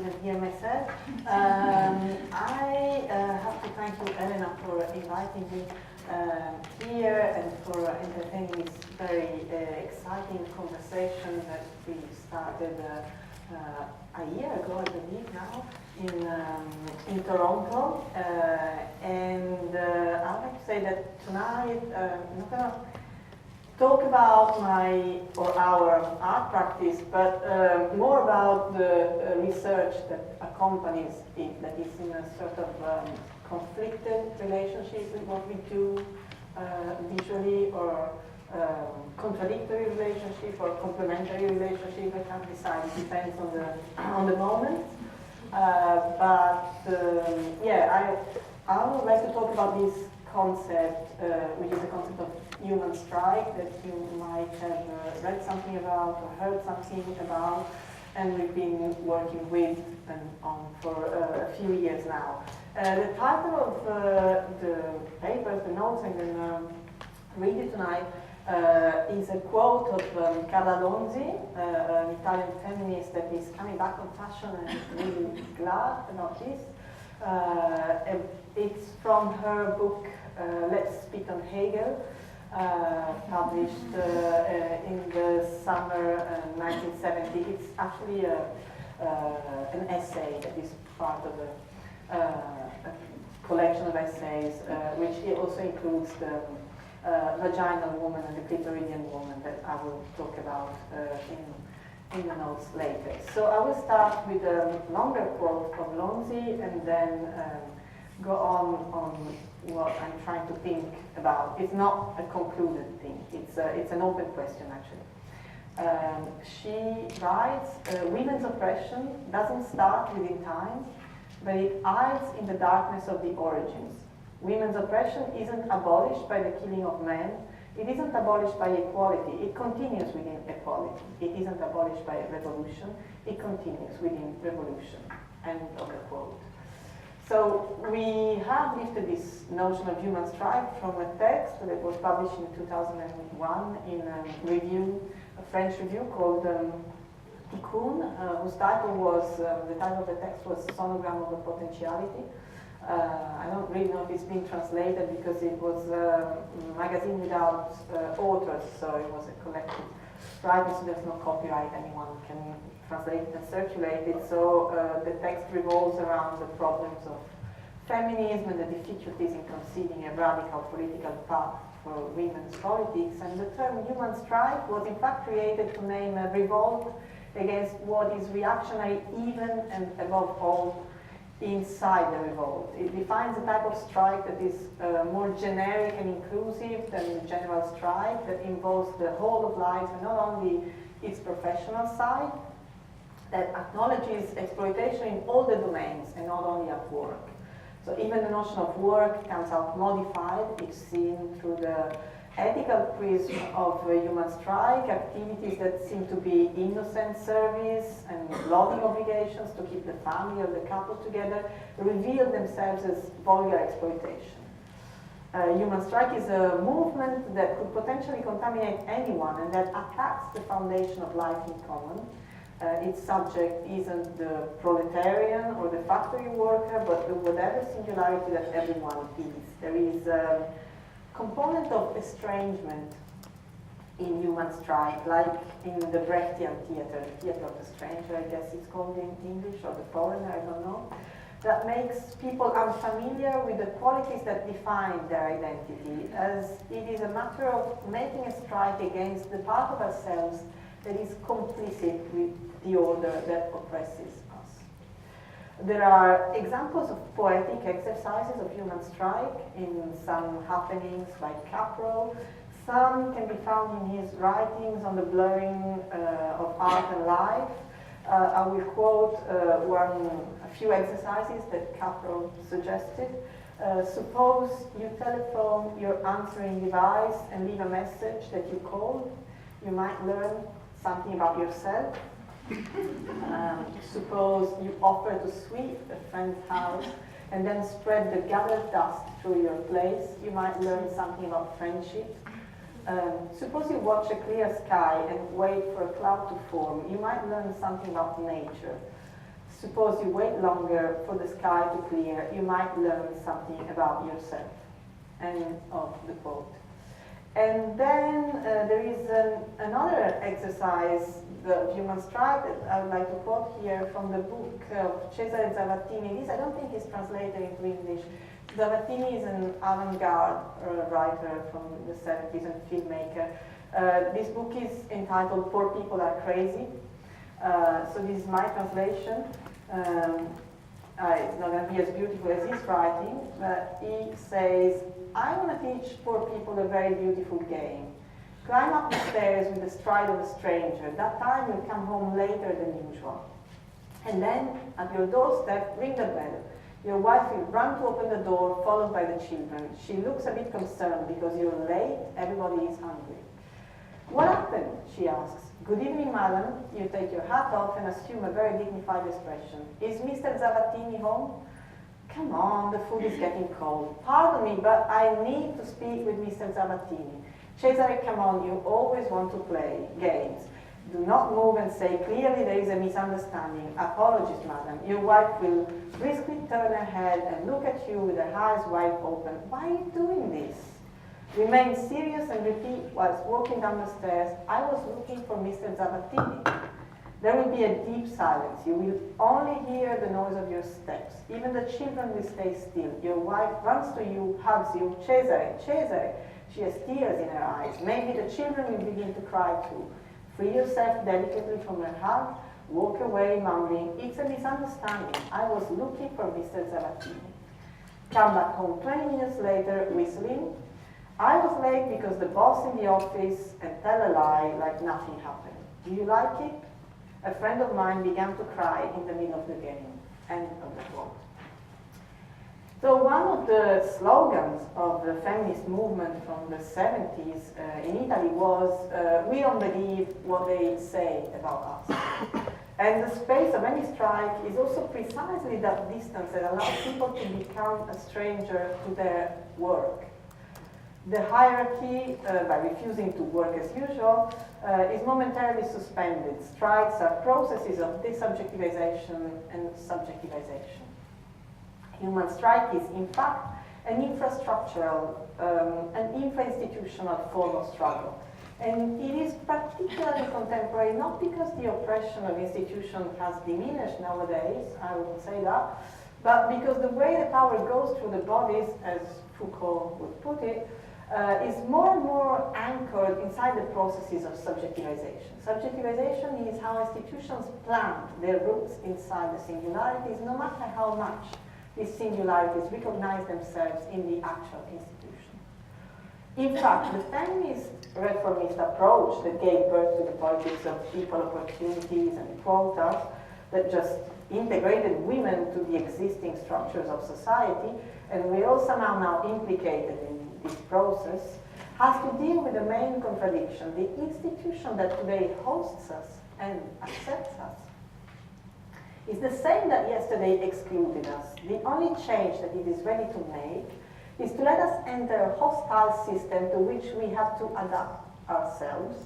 didn't hear myself. I have to thank you, Elena, for inviting me here and for entertaining this very exciting conversation that we started a year ago, I believe now, in Toronto. And I'd like to say that tonight I'm not going to talk about our art practice, but more about the research that accompanies it, that is in a sort of conflicted relationship with what we do visually, or contradictory relationship, or complementary relationship. I can't decide. It depends on the moment. Yeah, I would like to talk about this concept, which is a concept of human strike that you might have read something about or heard something about, and we've been working with and on for a few years now. The title of the paper, the notes I'm going to read it tonight, is a quote of Carla Lonzi, an Italian feminist that is coming back on fashion, and I'm really glad about this. It's from her book, Let's Spit on Hegel, published in the summer 1970. It's actually an essay that is part of a collection of essays, which also includes the vaginal woman and the clitoridian woman that I will talk about in the notes later. So I will start with a longer quote from Lonzi and then go on what I'm trying to think about. It's not a concluded thing. It's an open question, actually. She writes, women's oppression doesn't start within time, but it hides in the darkness of the origins. Women's oppression isn't abolished by the killing of men. It isn't abolished by equality. It continues within equality. It isn't abolished by revolution. It continues within revolution. End of the quote. So we have lifted this notion of human strike from a text that was published in 2001 in a review, a French review called Tikkun, whose title was, the title of the text was Sonogram of the Potentiality. I don't really know if it's been translated because it was a magazine without authors, so it was a collective writing, so there's no copyright, anyone can translate it and circulate it. So the text revolves around the problems of feminism and the difficulties in conceiving a radical political path for women's politics. And the term human strike was in fact created to name a revolt against what is reactionary even and above all inside the revolt. It defines a type of strike that is more generic and inclusive than the general strike, that involves the whole of life and not only its professional side, that acknowledges exploitation in all the domains and not only at work. So even the notion of work comes out modified if seen through the ethical prism of human strike, activities that seem to be innocent service and loving obligations to keep the family or the couple together reveal themselves as vulgar exploitation. Human strike is a movement that could potentially contaminate anyone and that attacks the foundation of life in common. Its subject isn't the proletarian or the factory worker, but the whatever singularity that everyone is. There is a component of estrangement in human strike, like in the Brechtian theater, the theater of the stranger, I guess it's called in English, or the foreigner, I don't know, that makes people unfamiliar with the qualities that define their identity, as it is a matter of making a strike against the part of ourselves that is complicit with the order that oppresses us. There are examples of poetic exercises of human strike in some happenings like Capro. Some can be found in his writings on the blurring of art and life. I will quote a few exercises that Capro suggested. Suppose you telephone your answering device and leave a message that you called. You might learn something about yourself. Suppose you offer to sweep a friend's house and then spread the gathered dust through your place. You might learn something about friendship. Suppose you watch a clear sky and wait for a cloud to form. You might learn something about nature. suppose you wait longer for the sky to clear, you might learn something about yourself. End of the quote. And then there is another exercise, the human strike, that I would like to quote here from the book of Cesare Zavattini. I don't think it's translated into English. Zavattini is an avant-garde writer from the 70s and filmmaker. This book is entitled Poor People Are Crazy. So this is my translation. It's not going to be as beautiful as his writing, but he says, I want to teach poor people a very beautiful game. Climb up the stairs with the stride of a stranger. That time you'll come home later than usual. And then, at your doorstep, ring the bell. Your wife will run to open the door, followed by the children. She looks a bit concerned because you're late, everybody is hungry. What happened? She asks. Good evening, madam. You take your hat off and assume a very dignified expression. Is Mr. Zavattini home? Come on, the food is getting cold. Pardon me, but I need to speak with Mr. Zavattini. Cesare, come on, you always want to play games. Do not move and say, clearly there is a misunderstanding. Apologies, madam. Your wife will briskly turn her head and look at you with her eyes wide open. Why are you doing this? Remain serious and repeat whilst walking down the stairs, I was looking for Mr. Zavattini. There will be a deep silence. You will only hear the noise of your steps. Even the children will stay still. Your wife runs to you, hugs you. Cesare, Cesare. She has tears in her eyes. Maybe the children will begin to cry too. Free yourself delicately from her hug. Walk away, mumbling, it's a misunderstanding. I was looking for Mr. Zavattini. Come back home 20 minutes later, whistling. I was late because the boss in the office, and tell a lie like nothing happened. Do you like it? A friend of mine began to cry in the middle of the game. End of the quote. So one of the slogans of the feminist movement from the 70s in Italy was, we don't believe what they say about us. And the space of any strike is also precisely that distance that allows people to become a stranger to their work. The hierarchy, by refusing to work as usual, is momentarily suspended. Strikes are processes of desubjectivization and subjectivization. Human strike is, in fact, an infrastructural, an infra-institutional form of struggle. And it is particularly contemporary, not because the oppression of institutions has diminished nowadays, I wouldn't say that, but because the way the power goes through the bodies, as Foucault would put it, is more and more anchored inside the processes of subjectivization. Subjectivization is how institutions plant their roots inside the singularities, no matter how much these singularities recognize themselves in the actual institution. In fact, the feminist reformist approach that gave birth to the politics of equal opportunities and quotas, that just integrated women to the existing structures of society, and we're all somehow now implicated in this process, has to deal with the main contradiction. The institution that today hosts us and accepts us is the same that yesterday excluded us. The only change that it is ready to make is to let us enter a hostile system to which we have to adapt ourselves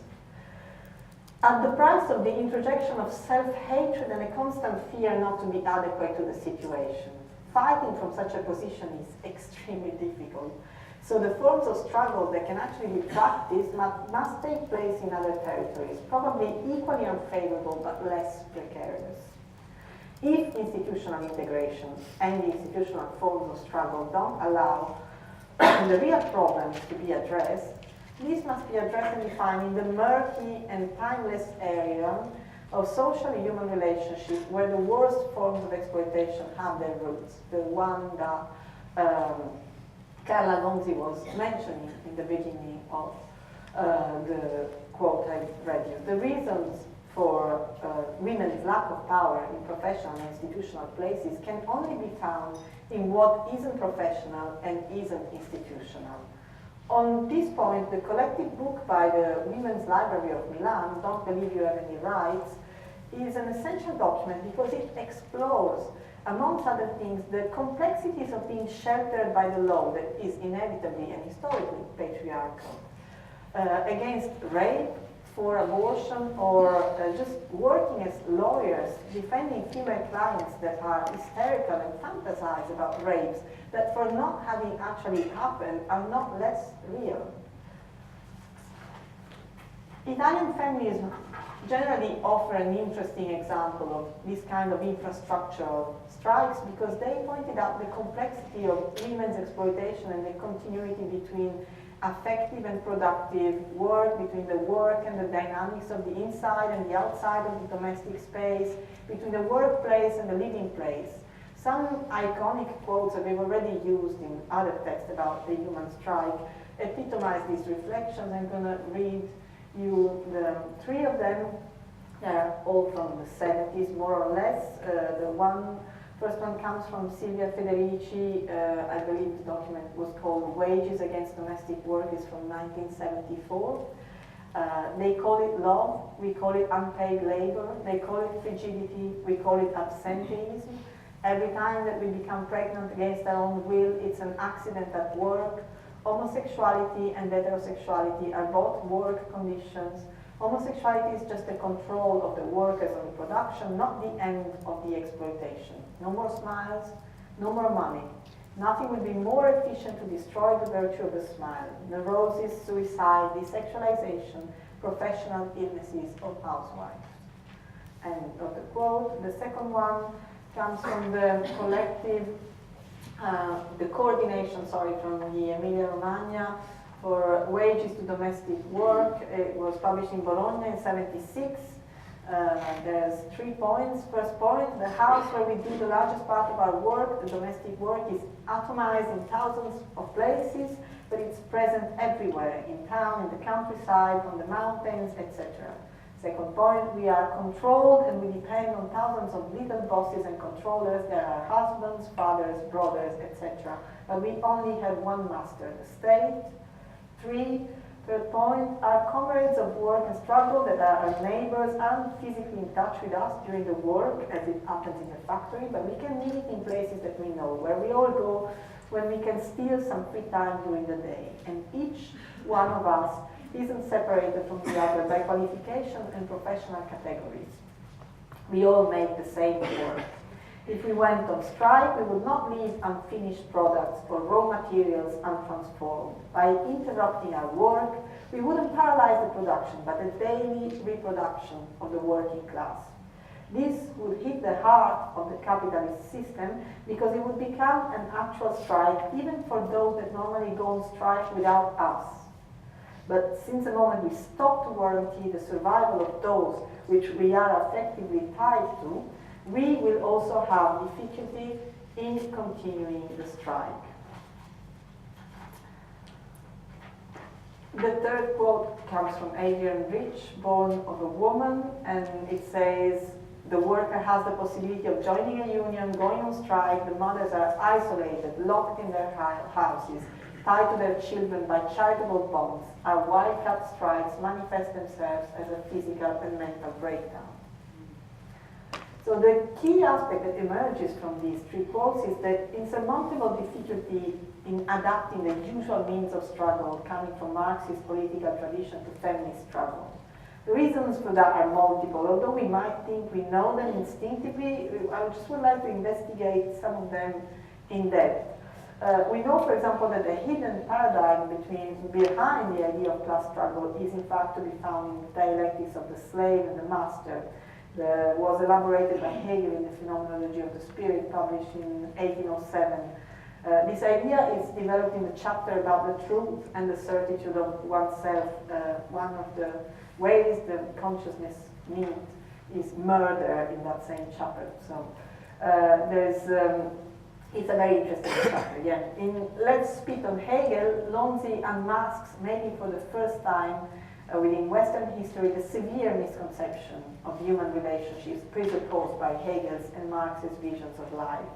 at the price of the introjection of self-hatred and a constant fear not to be adequate to the situation. Fighting from such a position is extremely difficult. So the forms of struggle that can actually be practiced must take place in other territories, probably equally unfavorable but less precarious. If institutional integration and the institutional forms of struggle don't allow the real problems to be addressed, these must be addressed and defined in the murky and timeless area of social and human relationships where the worst forms of exploitation have their roots, the one that Carla Gonzi was mentioning in the beginning of the quote I read you. The reasons for women's lack of power in professional and institutional places can only be found in what isn't professional and isn't institutional. On this point, the collective book by the Women's Library of Milan, Don't Believe You Have Any Rights, is an essential document because it explores, amongst other things, the complexities of being sheltered by the law that is inevitably and historically patriarchal, against rape, for abortion or just working as lawyers, defending female clients that are hysterical and fantasize about rapes that for not having actually happened are not less real. Italian feminism generally offer an interesting example of this kind of infrastructural strikes because they pointed out the complexity of women's exploitation and the continuity between effective and productive work, between the work and the dynamics of the inside and the outside of the domestic space, between the workplace and the living place. Some iconic quotes that we've already used in other texts about the human strike epitomize these reflections. I'm going to read you the three of them. They're all from the 70s, more or less. First one comes from Silvia Federici. I believe the document was called Wages Against Domestic Work. It's from 1974. They call it love, we call it unpaid labor. They call it frigidity, we call it absenteeism. Every time that we become pregnant against our own will, it's an accident at work. Homosexuality and heterosexuality are both work conditions. Homosexuality is just a control of the workers on the production, not the end of the exploitation. No more smiles, no more money. Nothing would be more efficient to destroy the virtue of the smile. Neurosis, suicide, desexualization, professional illnesses of housewives. End of the quote. The second one comes from the collective, the coordination, from the Emilia-Romagna for wages to domestic work. It was published in Bologna in '76. There's 3 points. First point, the house where we do the largest part of our work, the domestic work, is atomized in thousands of places, but it's present everywhere, in town, in the countryside, on the mountains, etc. Second point, we are controlled and we depend on thousands of little bosses and controllers. There are husbands, fathers, brothers, etc. But we only have one master, the state. Third point, our comrades of work and struggle that are our neighbors aren't physically in touch with us during the work as it happens in the factory, but we can meet in places that we know, where we all go when we can steal some free time during the day. And each one of us isn't separated from the other by qualification and professional categories. We all make the same work. If we went on strike, we would not leave unfinished products or raw materials untransformed. By interrupting our work, we wouldn't paralyze the production, but the daily reproduction of the working class. This would hit the heart of the capitalist system because it would become an actual strike even for those that normally go on strike without us. But since the moment we stop to guarantee the survival of those which we are effectively tied to, we will also have difficulty in continuing the strike. The third quote comes from Adrian Rich, Born of a Woman, and it says, the worker has the possibility of joining a union, going on strike. The mothers are isolated, locked in their houses, tied to their children by charitable bonds. Our wildcat strikes manifest themselves as a physical and mental breakdown. So the key aspect that emerges from these three quotes is that insurmountable difficulty in adapting the usual means of struggle coming from Marxist political tradition to feminist struggle. The reasons for that are multiple. Although we might think we know them instinctively, I just would like to investigate some of them in depth. We know, for example, that the hidden paradigm behind the idea of class struggle is in fact to be found in the dialectics of the slave and the master. Was elaborated by Hegel in the Phenomenology of the Spirit, published in 1807. This idea is developed in the chapter about the truth and the certitude of oneself. One of the ways the consciousness meet is murder in that same chapter. So it's a very interesting chapter. Again, in Let's Spit on Hegel, Lonzi unmasks, maybe for the first time, within Western history, the severe misconception of human relationships presupposed by Hegel's and Marx's visions of life.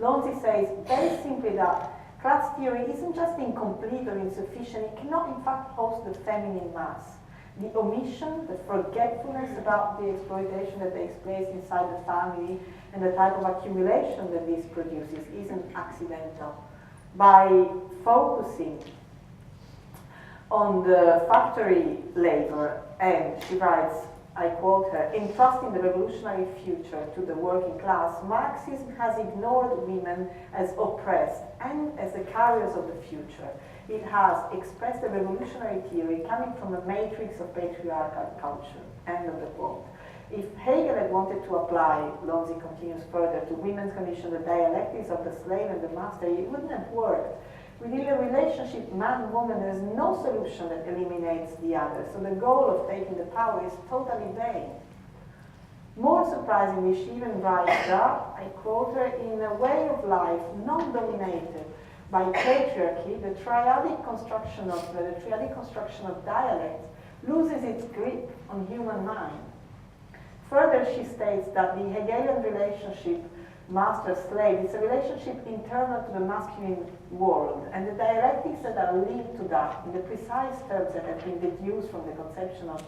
Lonzi says very simply that class theory isn't just incomplete or insufficient, it cannot in fact host the feminine mass. The omission, the forgetfulness about the exploitation that takes place inside the family and the type of accumulation that this produces isn't accidental. By focusing on the factory labor, and she writes, I quote her, "In trusting the revolutionary future to the working class, Marxism has ignored women as oppressed and as the carriers of the future. It has expressed a revolutionary theory coming from a matrix of patriarchal culture." End of the quote. If Hegel had wanted to apply, Lonzi continues further, to women's condition the dialectics of the slave and the master, it wouldn't have worked. Within a relationship man-woman, there is no solution that eliminates the other, so the goal of taking the power is totally vain. More surprisingly, she even writes that, I quote her, "In a way of life not dominated by patriarchy, the triadic construction of dialects loses its grip on human mind." Further, she states that the Hegelian relationship master-slave is a relationship internal to the masculine world, and the dialectics that are linked to that, in the precise terms that have been deduced from the conception of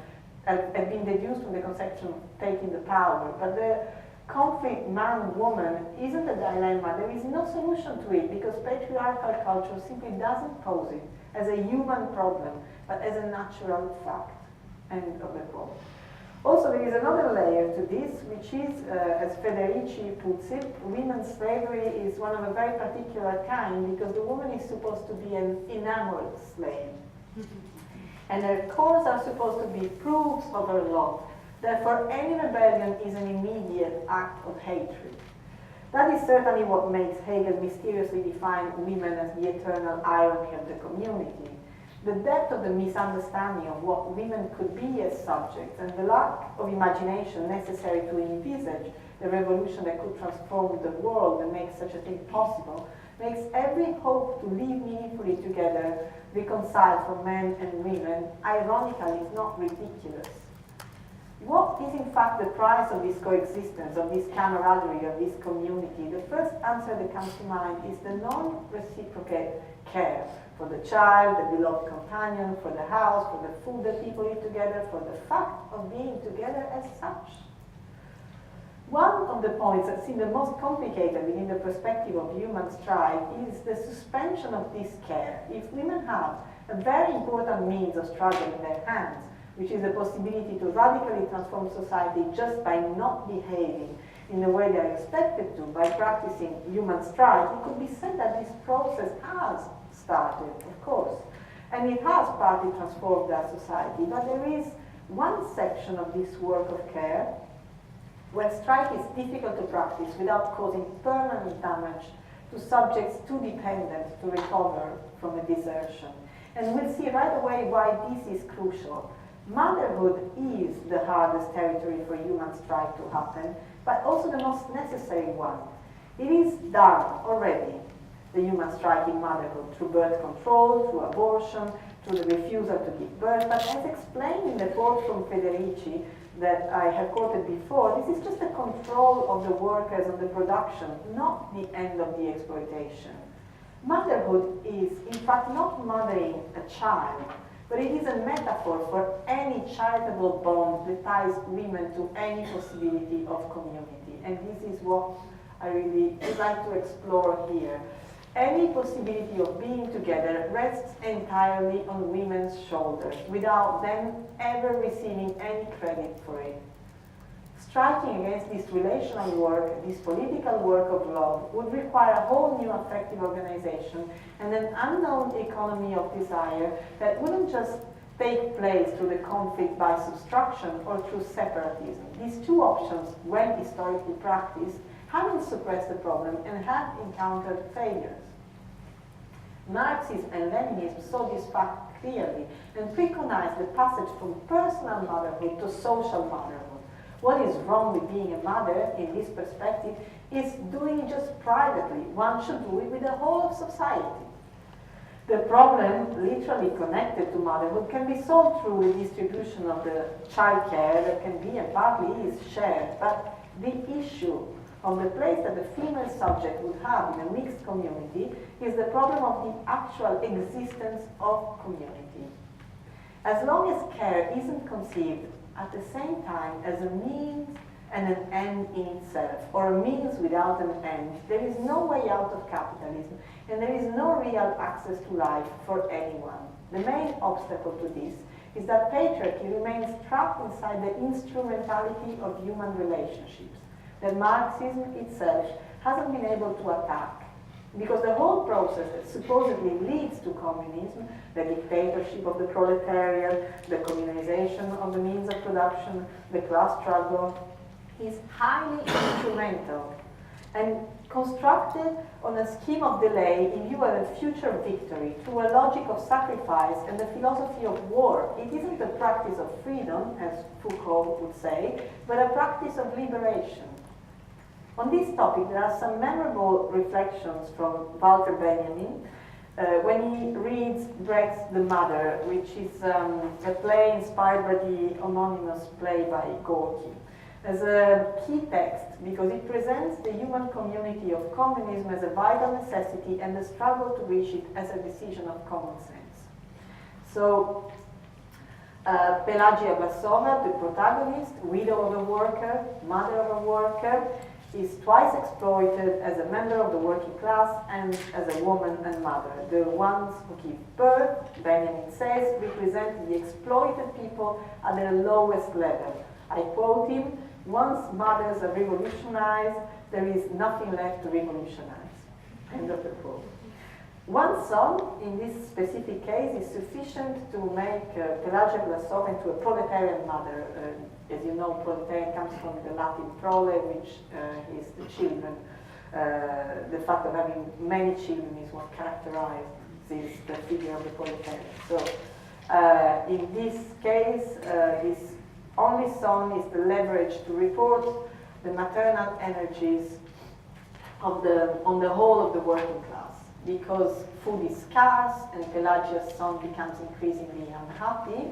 taking the power. But the conflict man-woman isn't a dilemma. There is no solution to it because patriarchal culture simply doesn't pose it as a human problem, but as a natural fact. End of the quote. Also, there is another layer to this, which is, as Federici puts it, women's slavery is one of a very particular kind because the woman is supposed to be an enamored slave. And her cores are supposed to be proofs of her love. Therefore, any rebellion is an immediate act of hatred. That is certainly what makes Hegel mysteriously define women as the eternal irony of the community. The depth of the misunderstanding of what women could be as subjects and the lack of imagination necessary to envisage the revolution that could transform the world and make such a thing possible makes every hope to live meaningfully together reconciled for men and women, ironically, if not ridiculous. What is in fact the price of this coexistence, of this camaraderie, of this community? The first answer that comes to mind is the non-reciprocate care for the child, the beloved companion, for the house, for the food that people eat together, for the fact of being together as such. One of the points that seem the most complicated within the perspective of human strife is the suspension of this care. If women have a very important means of struggle in their hands, which is the possibility to radically transform society just by not behaving in the way they are expected to, by practicing human strife, it could be said that this process has started, of course, and it has partly transformed our society, but there is one section of this work of care where strife is difficult to practice without causing permanent damage to subjects too dependent to recover from a desertion. And we'll see right away why this is crucial. Motherhood is the hardest territory for human strife to happen, but also the most necessary one. It is done already, the human strike in motherhood, through birth control, through abortion, through the refusal to give birth. But as explained in the quote from Federici that I have quoted before, this is just a control of the workers of the production, not the end of the exploitation. Motherhood is, in fact, not mothering a child, but it is a metaphor for any charitable bond that ties women to any possibility of community. And this is what I really would like to explore here. Any possibility of being together rests entirely on women's shoulders, without them ever receiving any credit for it. Striking against this relational work, this political work of love, would require a whole new affective organization and an unknown economy of desire that wouldn't just take place through the conflict by subtraction or through separatism. These two options, when historically practiced, haven't suppressed the problem and have encountered failures. Marxism and Leninism saw this fact clearly and preconized the passage from personal motherhood to social motherhood. What is wrong with being a mother in this perspective is doing it just privately. One should do it with the whole of society. The problem, literally connected to motherhood, can be solved through the distribution of the child care that can be and partly is shared, but the issue of the place that the female subject would have in a mixed community is the problem of the actual existence of community. As long as care isn't conceived at the same time as a means and an end in itself, or a means without an end, there is no way out of capitalism, and there is no real access to life for anyone. The main obstacle to this is that patriarchy remains trapped inside the instrumentality of human relationships that Marxism itself hasn't been able to attack. Because the whole process that supposedly leads to communism, the dictatorship of the proletariat, the communization of the means of production, the class struggle, is highly instrumental and constructed on a scheme of delay in view of a future victory through a logic of sacrifice and the philosophy of war. It isn't a practice of freedom, as Foucault would say, but a practice of liberation. On this topic, there are some memorable reflections from Walter Benjamin when he reads Brecht's The Mother, which is a play inspired by the homonymous play by Gorky, as a key text because it presents the human community of communism as a vital necessity and the struggle to reach it as a decision of common sense. So, Pelagia Vlasova, the protagonist, widow of a worker, mother of a worker, is twice exploited as a member of the working class and as a woman and mother. The ones who give birth, Benjamin says, represent the exploited people at their lowest level. I quote him, "Once mothers are revolutionized, there is nothing left to revolutionize." End of the quote. One son, in this specific case, is sufficient to make Pelagia Vlasova into a proletarian mother. As you know, proletarian comes from the Latin prole, which is the children. The fact of having many children is what characterizes the figure of the proletarian. So, in this case, his only son is the leverage to report the maternal energies of on the whole of the working class. Because food is scarce and Pelagia's son becomes increasingly unhappy,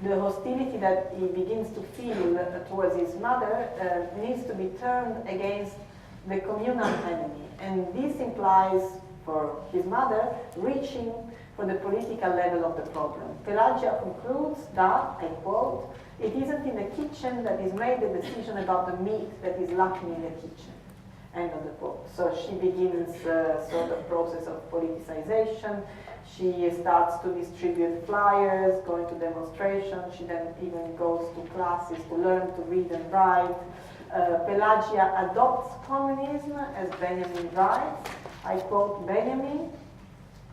the hostility that he begins to feel towards his mother needs to be turned against the communal enemy. And this implies, for his mother, reaching for the political level of the problem. Pelagia concludes that, I quote, "It isn't in the kitchen that is made the decision about the meat that is lacking in the kitchen." End of the quote. So she begins a sort of process of politicization. She starts to distribute flyers, going to demonstrations. She then even goes to classes to learn to read and write. Pelagia adopts communism, as Benjamin writes. I quote Benjamin,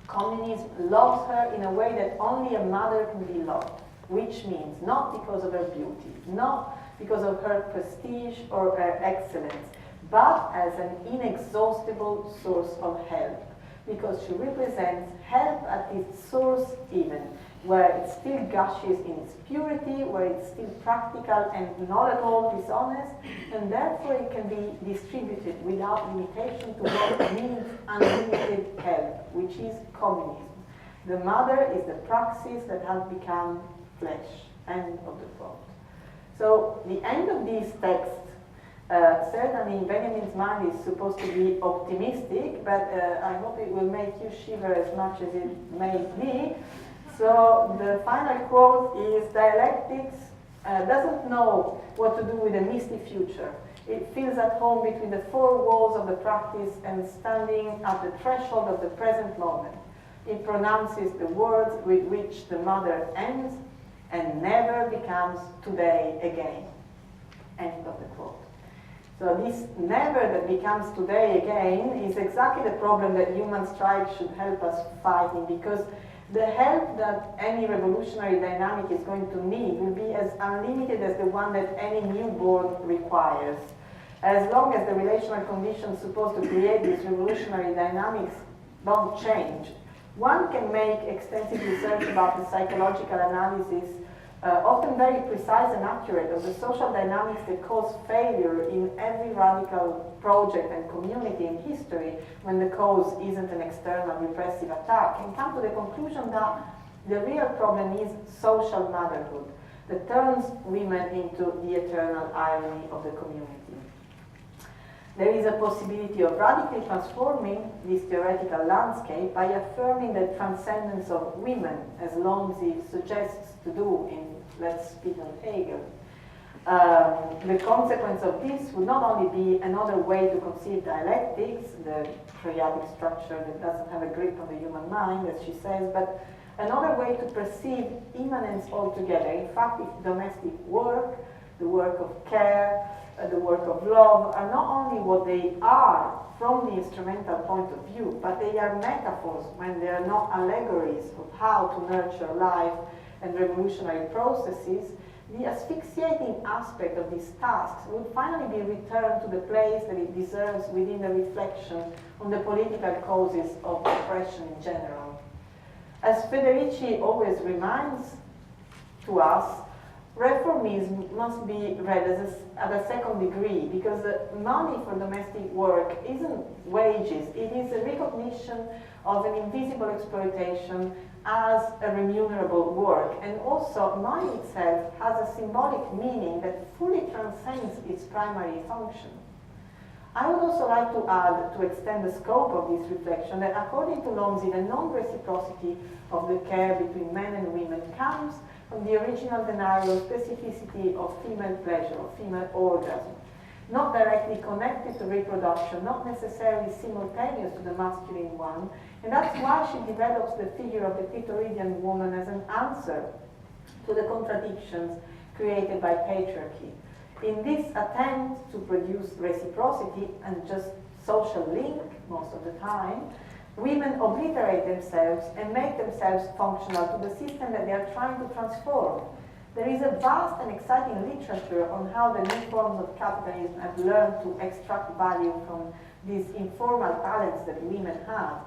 "Communism loves her in a way that only a mother can be loved, which means not because of her beauty, not because of her prestige or her excellence, but as an inexhaustible source of help, because she represents help at its source even, where it still gushes in its purity, where it's still practical and not at all dishonest, and therefore it can be distributed without limitation to what needs unlimited help, which is communism. The mother is the praxis that has become flesh." End of the quote. So the end of these texts certainly in Benjamin's mind is supposed to be optimistic, but I hope it will make you shiver as much as it made me. So the final quote is, "Dialectics doesn't know what to do with a misty future. It feels at home between the four walls of the practice and standing at the threshold of the present moment. It pronounces the words with which the mother ends and never becomes today again." End of the quote. So this never that becomes today again is exactly the problem that human strike should help us fighting, because the help that any revolutionary dynamic is going to need will be as unlimited as the one that any newborn requires. As long as the relational conditions supposed to create these revolutionary dynamics don't change. One can make extensive research about the psychological analysis, often very precise and accurate, of the social dynamics that cause failure in every radical project and community in history when the cause isn't an external repressive attack, and come to the conclusion that the real problem is social motherhood that turns women into the eternal irony of the community. There is a possibility of radically transforming this theoretical landscape by affirming the transcendence of women, as Lomzi suggests to do in Let's Speak on Hegel. The consequence of this would not only be another way to conceive dialectics, the triadic structure that doesn't have a grip on the human mind, as she says, but Another way to perceive immanence altogether, in fact, if domestic work, the work of care, the work of love, are not only what they are from the instrumental point of view, but they are metaphors when they are not allegories of how to nurture life and revolutionary processes, the asphyxiating aspect of these tasks would finally be returned to the place that it deserves within the reflection on the political causes of oppression in general. As Federici always reminds to us, reformism must be read at a second degree, because money for domestic work isn't wages, it is a recognition of an invisible exploitation as a remunerable work. And also, money itself has a symbolic meaning that fully transcends its primary function. I would also like to add, to extend the scope of this reflection, that according to Lomzi, the non-reciprocity of the care between men and women comes from the original denial of specificity of female pleasure, or female orgasm, not directly connected to reproduction, not necessarily simultaneous to the masculine one, and that's why she develops the figure of the clitoridian woman as an answer to the contradictions created by patriarchy. In this attempt to produce reciprocity and just social link most of the time, women obliterate themselves and make themselves functional to the system that they are trying to transform. There is a vast and exciting literature on how the new forms of capitalism have learned to extract value from these informal talents that women have.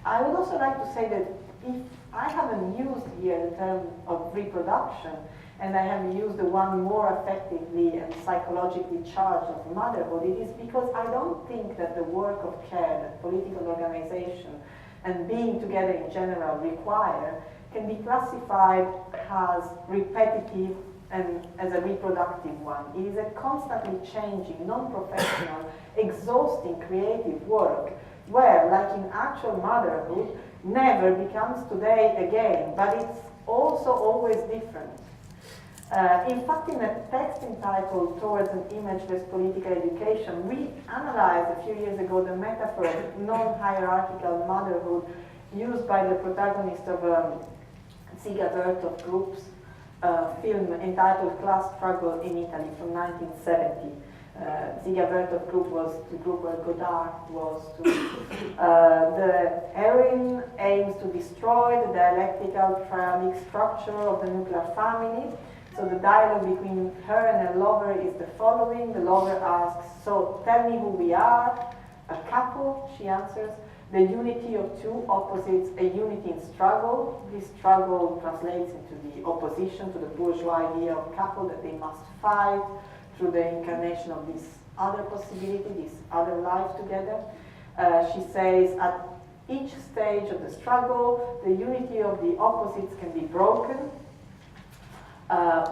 I would also like to say that if I haven't used here the term of reproduction, and I have used the one more effectively and psychologically charged of motherhood, it is because I don't think that the work of care that political organization and being together in general require can be classified as repetitive and as a reproductive one. It is a constantly changing, non-professional, exhausting creative work where, like in actual motherhood, never becomes today again, but it's also always different. In fact, in a text entitled Towards an Imageless Political Education, we analyzed a few years ago the metaphor of non-hierarchical motherhood used by the protagonist of Ziga Vertov Group's film entitled Class Struggle in Italy from 1970. Ziga Vertov Group was the group where Godard was to. The heroine aims to destroy the dialectical triadic structure of the nuclear family. So the dialogue between her and her lover is the following. The lover asks, so tell me who we are. A couple, she answers. The unity of two opposites, a unity in struggle. This struggle translates into the opposition to the bourgeois idea of couple, that they must fight through the incarnation of this other possibility, this other life together. She says, at each stage of the struggle, the unity of the opposites can be broken.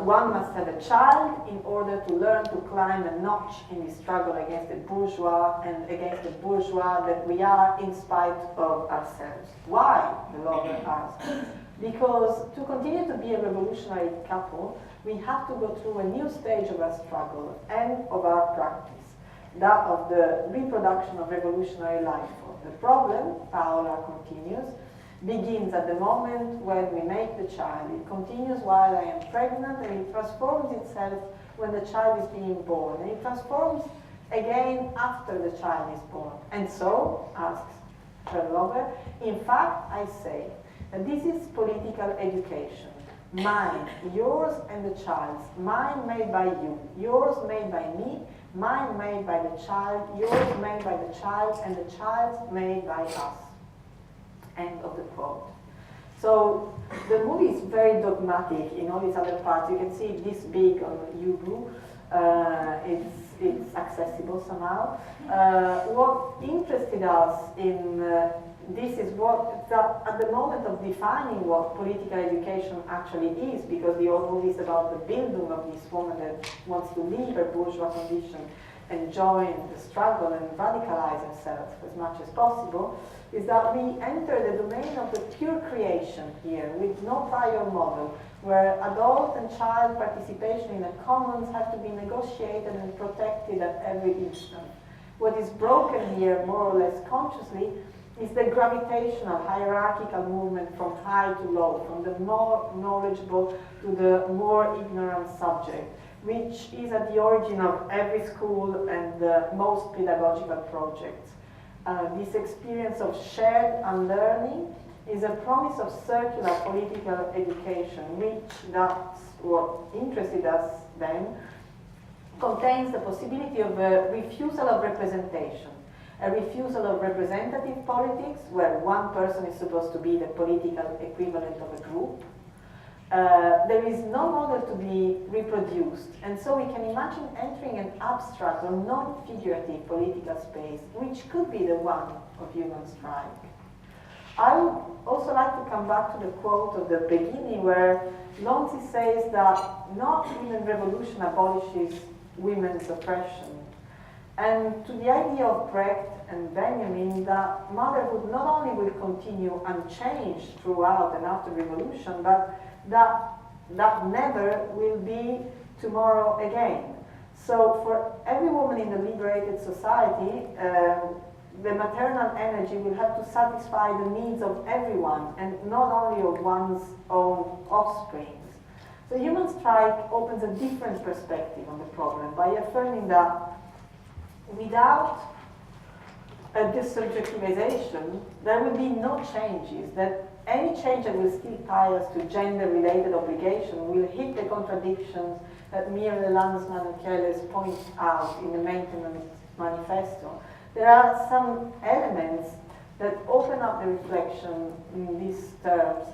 One must have a child in order to learn to climb a notch in the struggle against the bourgeois and against the bourgeois that we are in spite of ourselves. Why? The lover asks. Because to continue to be a revolutionary couple, we have to go through a new stage of our struggle and of our practice, that of the reproduction of revolutionary life form. The problem, Paola continues, begins at the moment when we make the child. It continues while I am pregnant, and it transforms itself when the child is being born. And it transforms again after the child is born. And so, asks her lover, in fact, I say that this is political education. Mine, yours and the child's. Mine made by you, yours made by me, mine made by the child, yours made by the child, and the child's made by us. End of the quote. So the movie is very dogmatic in all its other parts. You can see it this big on Yugu. It's accessible somehow. What interested us in this is that at the moment of defining what political education actually is, because the whole movie is about the Bildung of this woman that wants to leave her bourgeois condition and join the struggle and radicalize herself as much as possible, is that we enter the domain of the pure creation here with no prior model, where adult and child participation in the commons have to be negotiated and protected at every instant. What is broken here, more or less consciously, It's the gravitational, hierarchical movement from high to low, from the more knowledgeable to the more ignorant subject, which is at the origin of every school and most pedagogical projects. This experience of shared unlearning is a promise of circular political education, which, that's what interested us then, contains the possibility of a refusal of representation, a refusal of representative politics, where one person is supposed to be the political equivalent of a group. There is no model to be reproduced, and so we can imagine entering an abstract or non-figurative political space, which could be the one of human strike. I would also like to come back to the quote of the beginning, where Liucci says that not human revolution abolishes women's oppression. And to the idea of Brecht and Benjamin that motherhood not only will continue unchanged throughout and after revolution, but that never will be tomorrow again. So for every woman in the liberated society, the maternal energy will have to satisfy the needs of everyone and not only of one's own offspring. So human strike opens a different perspective on the problem by affirming that without a desubjectivization, there will be no changes, that any change that will still tie us to gender-related obligation will hit the contradictions that Mirle Landsman and Kelsey point out in the Maintenance Manifesto. There are some elements that open up the reflection in these terms.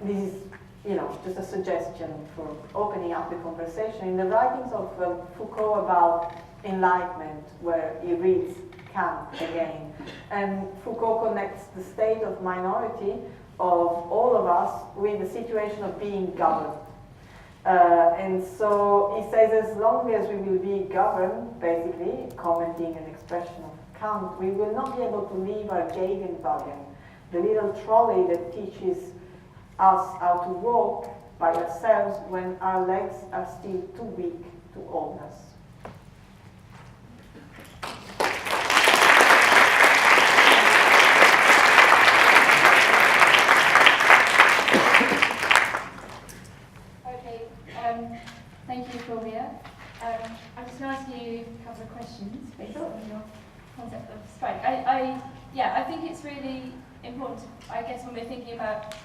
This is, just a suggestion for opening up the conversation. In the writings of Foucault about enlightenment, where he reads Kant again, and Foucault connects the state of minority of all of us with the situation of being governed. And so he says, as long as we will be governed, basically, commenting an expression of Kant, we will not be able to leave our Gegenwagen, the little trolley that teaches us how to walk by ourselves when our legs are still too weak to hold us. Thank you, Claudia. I'm just going to ask you a couple of questions based on your concept of strike. I think it's really important, I guess, when we're thinking about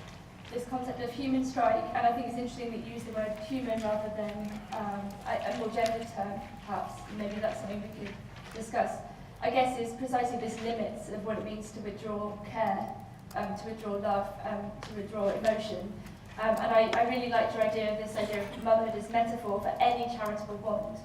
this concept of human strike, and I think it's interesting that you use the word human rather than a more gendered term, perhaps. Maybe that's something we could discuss. I guess is precisely this limits of what it means to withdraw care, to withdraw love, to withdraw emotion. And I really liked your idea of this idea of motherhood as metaphor for any charitable bond,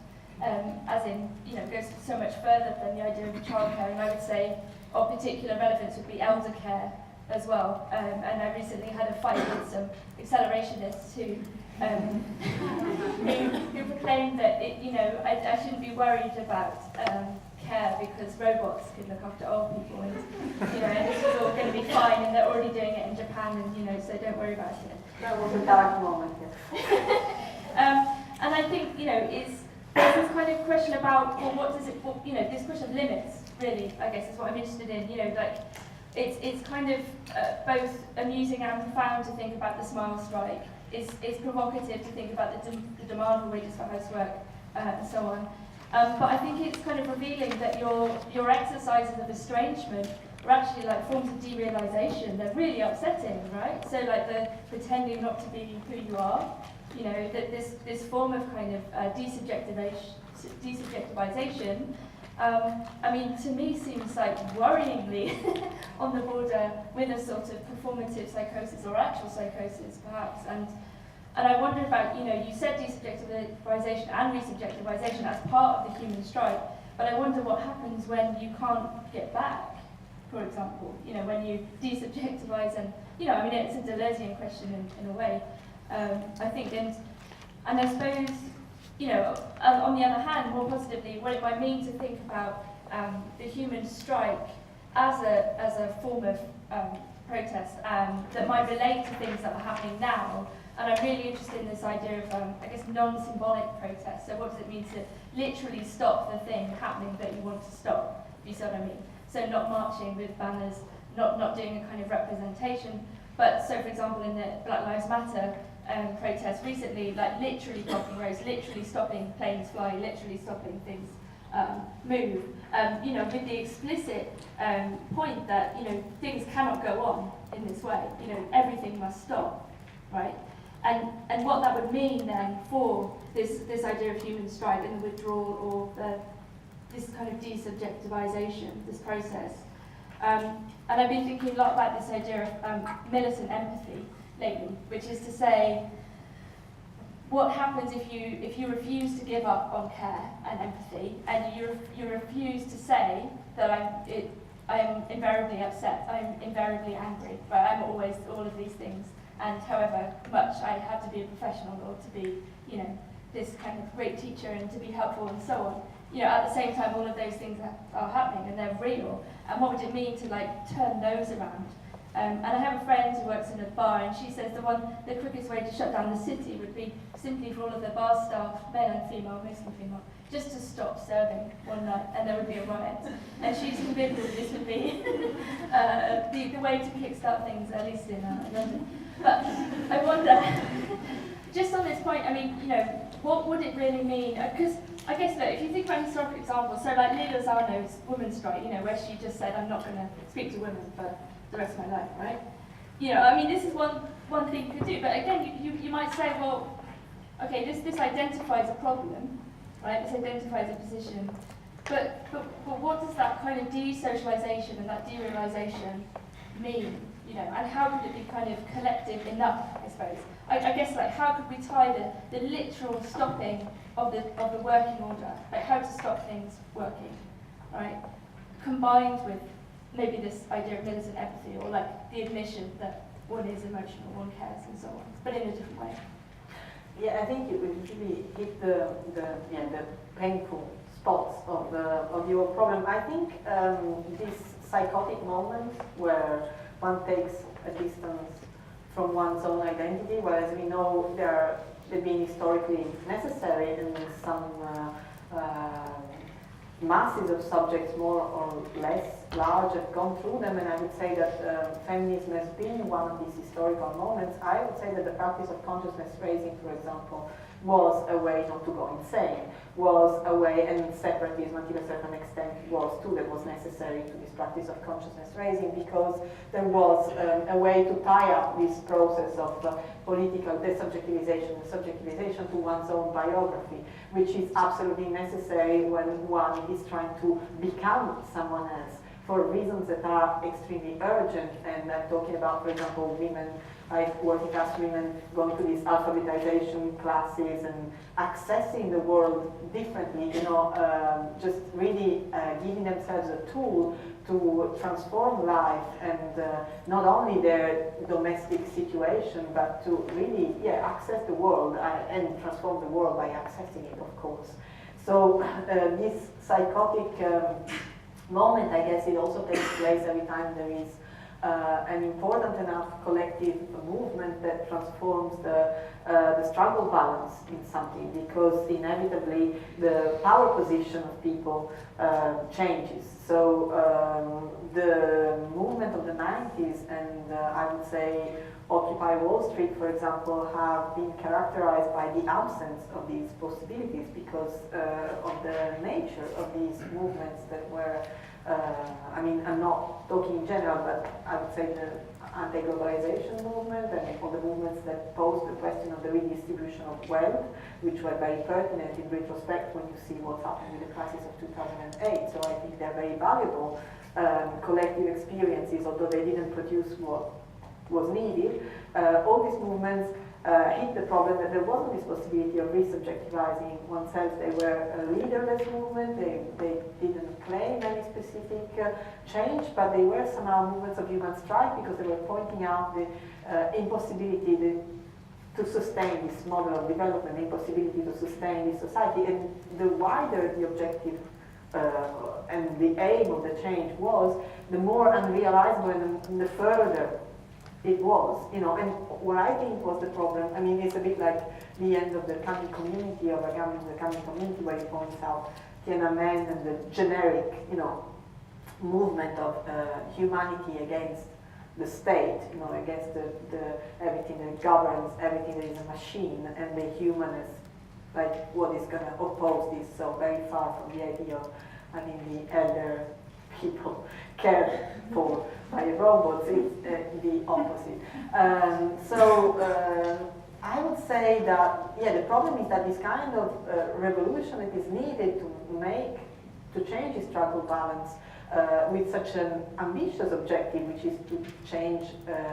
as in, goes so much further than the idea of childcare. And I would say of particular relevance would be elder care as well. And I recently had a fight with some accelerationists who proclaimed that I shouldn't be worried about care because robots could look after old people, and and this is all going to be fine, and they're already doing it in Japan, and so don't worry about it. That was a dark moment, yeah. And I think it's this kind of question about what does it this question of limits really, I guess, is what I'm interested in. It's kind of both amusing and profound to think about the smile strike. It's provocative to think about the demand for wages for housework and so on. But I think it's kind of revealing that your exercises of estrangement are actually like forms of derealization. They're really upsetting, right? So like the pretending not to be who you are, that this form of kind of desubjectivization, to me seems like worryingly on the border with a sort of performative psychosis or actual psychosis, perhaps. And I wonder about, you said desubjectivization and resubjectivization as part of the human strike, but I wonder what happens when you can't get back, for example, when you desubjectivize and, it's a Deleuzian question in a way, I think, and I suppose, on the other hand, more positively, what it might mean to think about the human strike as a form of protest that might relate to things that are happening now. And I'm really interested in this idea of, non-symbolic protest. So what does it mean to literally stop the thing happening that you want to stop, if you see what I mean? So not marching with banners, not doing a kind of representation. But so, for example, in the Black Lives Matter protest recently, like literally blocking roads, literally stopping planes fly, literally stopping things move. You know, with the explicit point that, you know, things cannot go on in this way. You know, everything must stop, right? And what that would mean then for this idea of human strike and the withdrawal or this kind of desubjectivization, this process. And I've been thinking a lot about this idea of militant empathy lately, which is to say, what happens if you refuse to give up on care and empathy, and you refuse to say that I'm invariably upset, I'm invariably angry, right? I'm always all of these things, and however much I have to be a professional or to be, you know, this kind of great teacher and to be helpful and so on. You know, at the same time, all of those things are happening and they're real. And what would it mean to like turn those around? And I have a friend who works in a bar, and she says the quickest way to shut down the city would be simply for all of the bar staff, male and female, mostly female, just to stop serving one night, and there would be a riot. And she's convinced that this would be the way to kickstart things, at least in London. But I wonder, just on this point, I mean, you know, what would it really mean? Because I guess, look, if you think about historical examples, so like Lila Zano's women's strike, you know, where she just said, I'm not going to speak to women for the rest of my life, right? You know, I mean, this is one thing you could do, but again, you might say, well, okay, this identifies a problem, right? This identifies a position, but what does that kind of desocialization and that derealization mean? You know, and how could it be kind of collective enough, I suppose? I guess, like, how could we tie the literal stopping of the working order, like how to stop things working, right? Combined with maybe this idea of militant empathy, or like the admission that one is emotional, one cares, and so on, but in a different way. Yeah, I think you really hit the painful spots of your problem. I think this psychotic moment where one takes a distance from one's own identity, whereas we know they've been historically necessary, and some masses of subjects, more or less large, have gone through them, and I would say that feminism has been one of these historical moments. I would say that the practice of consciousness raising, for example, was a way not to go insane, was a way, and separatism until a certain extent was too, that was necessary to this practice of consciousness raising, because there was a way to tie up this process of political desubjectivization and subjectivization to one's own biography, which is absolutely necessary when one is trying to become someone else for reasons that are extremely urgent. And I'm talking about, for example, women, like working class women going to these alphabetization classes and accessing the world differently, you know, just really giving themselves a tool to transform life, and not only their domestic situation, but to really, access the world and transform the world by accessing it, of course. So this psychotic moment, I guess, it also takes place every time there is an important enough collective movement that transforms the struggle balance in something, because inevitably the power position of people changes. So the movement of the 90s and I would say Occupy Wall Street, for example, have been characterized by the absence of these possibilities because of the nature of these movements that were I mean, I'm not talking in general, but I would say the anti-globalization movement and all the movements that posed the question of the redistribution of wealth, which were very pertinent in retrospect when you see what's happened with the crisis of 2008. So I think they're very valuable collective experiences, although they didn't produce what was needed. All these movements hit the problem that there wasn't this possibility of resubjectivizing oneself. They were a leaderless movement, they didn't claim any specific change, but they were somehow movements of human strike because they were pointing out the impossibility to sustain this model of development, the impossibility to sustain this society. And the wider the objective and the aim of the change was, the more unrealizable and the further it was, you know. And what I think was the problem, I mean, it's a bit like the end of the Kami community, of the Kami community, where he points out Tiananmen and the generic, you know, movement of humanity against the state, against the everything that governs, everything that is a machine, and the human is like what is going to oppose this. So very far from the idea of having the elder people cared for by robots, it's the opposite. I would say that, the problem is that this kind of revolution that is needed to change the struggle balance with such an ambitious objective, which is to change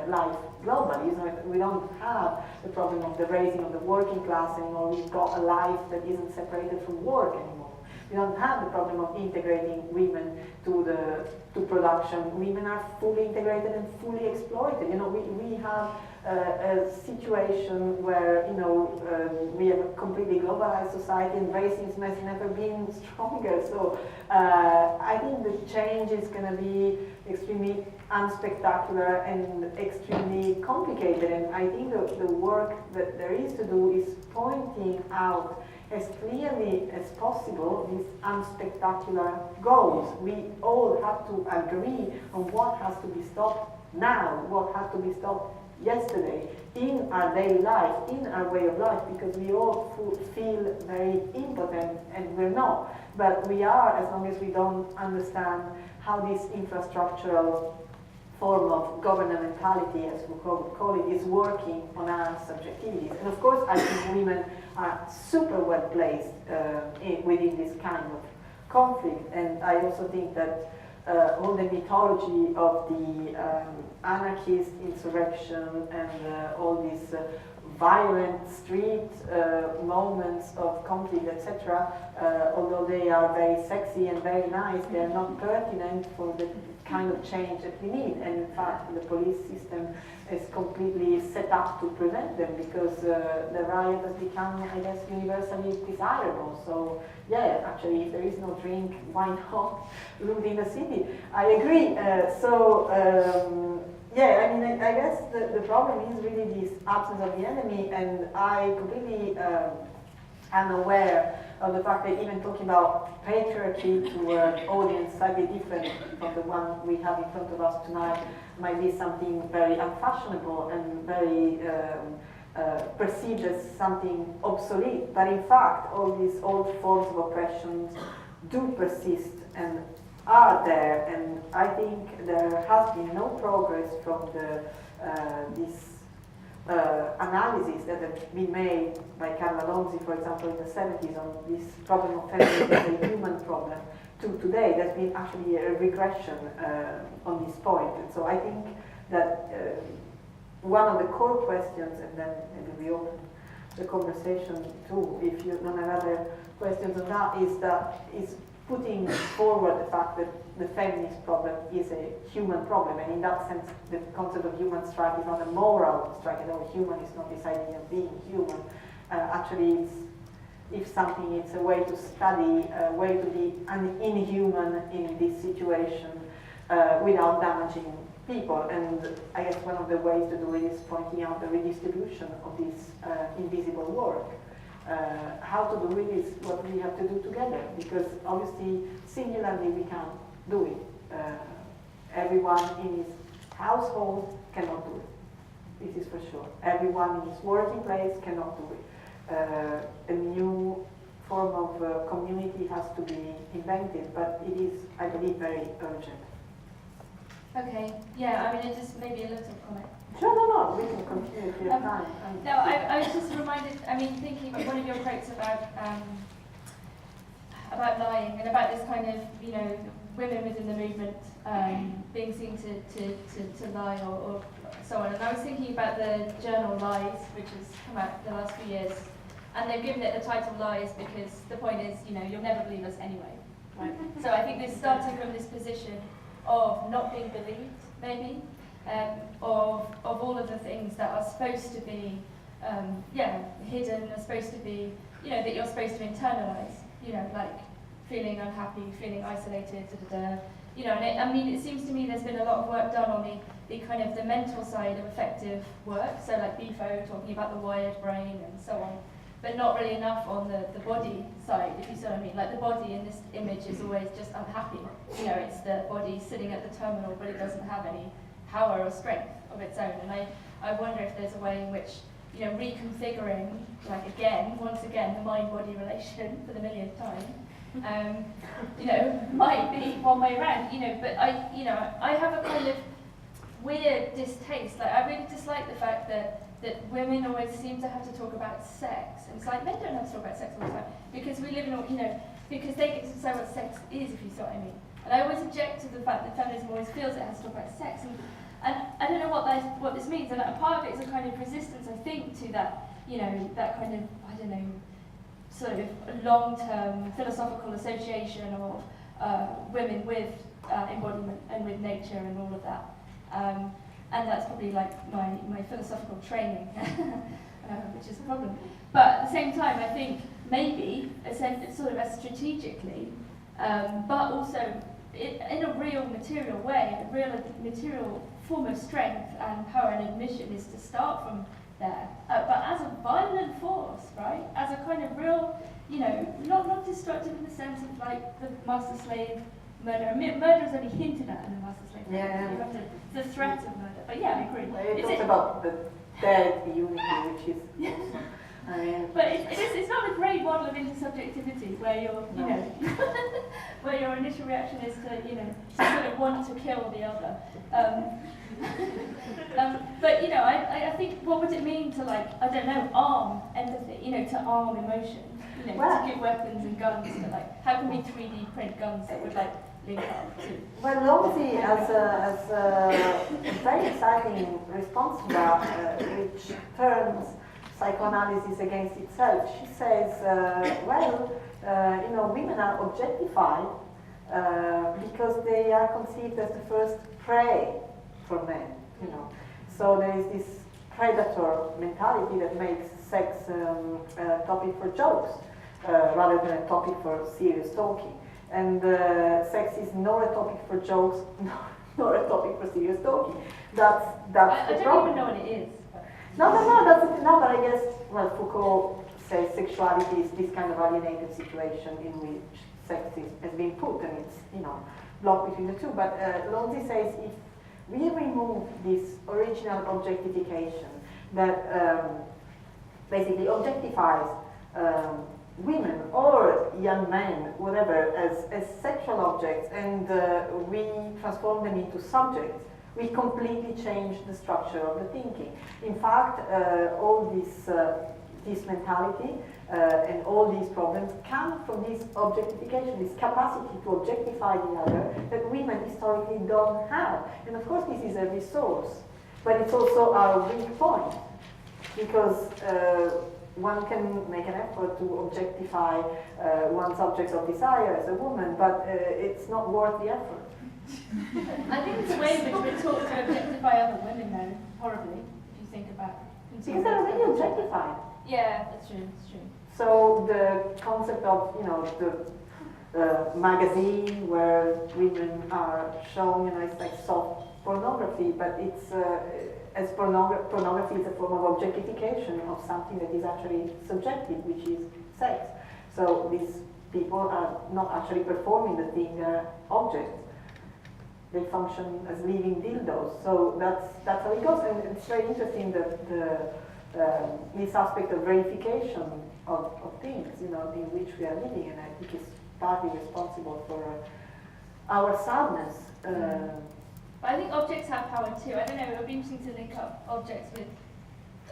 life globally. We don't have the problem of the raising of the working class anymore. We've got a life that isn't separated from work anymore. We don't have the problem of integrating women to production. Women are fully integrated and fully exploited. We have a situation where we have a completely globalized society, and racism has never been stronger. So I think the change is going to be extremely unspectacular and extremely complicated. And I think the work that there is to do is pointing out as clearly as possible these unspectacular goals. We all have to agree on what has to be stopped now, what has to be stopped yesterday, in our daily life, in our way of life, because we all feel very impotent, and we're not. But we are, as long as we don't understand how this infrastructural form of governmentality, as we call it, is working on our subjectivities. And of course, I think women are super well placed within this kind of conflict. And I also think that all the mythology of the anarchist insurrection and all these violent street moments of conflict, etc., although they are very sexy and very nice, they are not pertinent for the kind of change that we need. And in fact, the police system is completely set up to prevent them, because the riot has become, I guess, universally desirable. So yeah, actually, if there is no drink, why not loot in the city? I agree. Yeah, I mean, I guess the problem is really this absence of the enemy, and I completely am aware of the fact that even talking about patriarchy to an audience slightly different from the one we have in front of us tonight might be something very unfashionable and very perceived as something obsolete. But in fact, all these old forms of oppression do persist and are there, and I think there has been no progress from this analysis that have been made by Carla Lonzi, for example, in the 70s on this problem of feminism as a human problem to today. There's been actually a regression on this point. And so I think that one of the core questions, and then maybe we open the conversation too, if you don't have other questions on that, is putting forward the fact that the feminist problem is a human problem, and in that sense the concept of human strike is not a moral strike at all. Human is not this idea of being human. Actually, it's a way to study, a way to be inhuman in this situation without damaging people. And I guess one of the ways to do it is pointing out the redistribution of this invisible work. How to do it is what we have to do together, because obviously singularly we can't do it. Everyone in his household cannot do it. This is for sure. Everyone in his working place cannot do it. A new form of community has to be invented, but it is, I believe, very urgent. Okay, yeah, I mean, it just maybe a little comment. Sure, no, we can continue if you have time. No, I was just reminded, I mean, thinking of one of your quotes about lying and about this kind of, women within the movement being seen to lie or so on. And I was thinking about the journal Lies, which has come out the last few years. And they've given it the title Lies because the point is, you'll never believe us anyway. Right? So I think this starting from this position of not being believed, maybe, of all of the things that are supposed to be, hidden, are supposed to be, that you're supposed to internalize, like feeling unhappy, feeling isolated, and it seems to me there's been a lot of work done on the kind of the mental side of effective work, so like BIFO talking about the wired brain and so on. but not really enough on the body side, if you see what I mean. Like the body in this image is always just unhappy. You know, it's the body sitting at the terminal, but it doesn't have any power or strength of its own. And I wonder if there's a way in which, you know, reconfiguring, like once again, the mind-body relation for the millionth time, you know, might be one way around. You know, but I have a kind of weird distaste. Like I really dislike the fact that women always seem to have to talk about sex. And it's like, men don't have to talk about sex all the time, because we live in, you know, because they get to decide what sex is, if you see what I mean. And I always object to the fact that feminism always feels it has to talk about sex. And I don't know what this means. And a part of it is a kind of resistance, I think, to that, you know, that kind of, I don't know, sort of long-term philosophical association of women with embodiment and with nature and all of that. And that's probably like my philosophical training, which is a problem. But at the same time, I think maybe sort of as strategically, but also in a real material way, a real material form of strength and power and admission is to start from there, but as a violent force, right? As a kind of real, you know, not destructive in the sense of like the master-slave murder. Murder is only hinted at in the master-slave murder. Yeah. You have the threat of murder. But yeah, I agree. It talks about the dead unity, which is, I mean... But it's not a great model of intersubjectivity where you're, you know, where your initial reaction is to, you know, to sort of want to kill the other. But, you know, I think, what would it mean to, like, I don't know, arm empathy, you know, to arm emotion, you know, to give weapons and guns, but, like, how can we 3D print guns that would, like, link up to... Well, Lomzi has a very exciting response to that, which turns psychoanalysis against itself. She says, you know, women are objectified because they are conceived as the first prey for men, you know. So there is this predator mentality that makes sex a topic for jokes rather than a topic for serious talking. And sex is not a topic for jokes, nor a topic for serious talking. That's the problem. I don't even know what it is. No, but I guess, well, Foucault says sexuality is this kind of alienated situation in which sex has been put, and it's, you know, blocked between the two. But Lomzi says if we remove this original objectification that basically objectifies women or young men, whatever, as sexual objects, and we transform them into subjects, we completely change the structure of the thinking. In fact, all this mentality and all these problems come from this objectification, this capacity to objectify the other that women historically don't have. And of course this is a resource, but it's also our weak point, because one can make an effort to objectify one's objects of desire as a woman, but it's not worth the effort. I think it's a way in which we're taught to objectify other women, though, horribly, if you think about it. Because they're already objectified. Yeah, that's true, that's true. So the concept of, you know, the magazine where women are shown, you know, it's like soft pornography, but it's, as pornography is a form of objectification of something that is actually subjective, which is sex. So these people are not actually performing the thing, they're objects. They function as living dildos. So that's how it goes. And it's very interesting that this aspect of verification of things, you know, in which we are living, and I think it's partly responsible for our sadness. But I think objects have power too. I don't know, it would be interesting to link up objects with,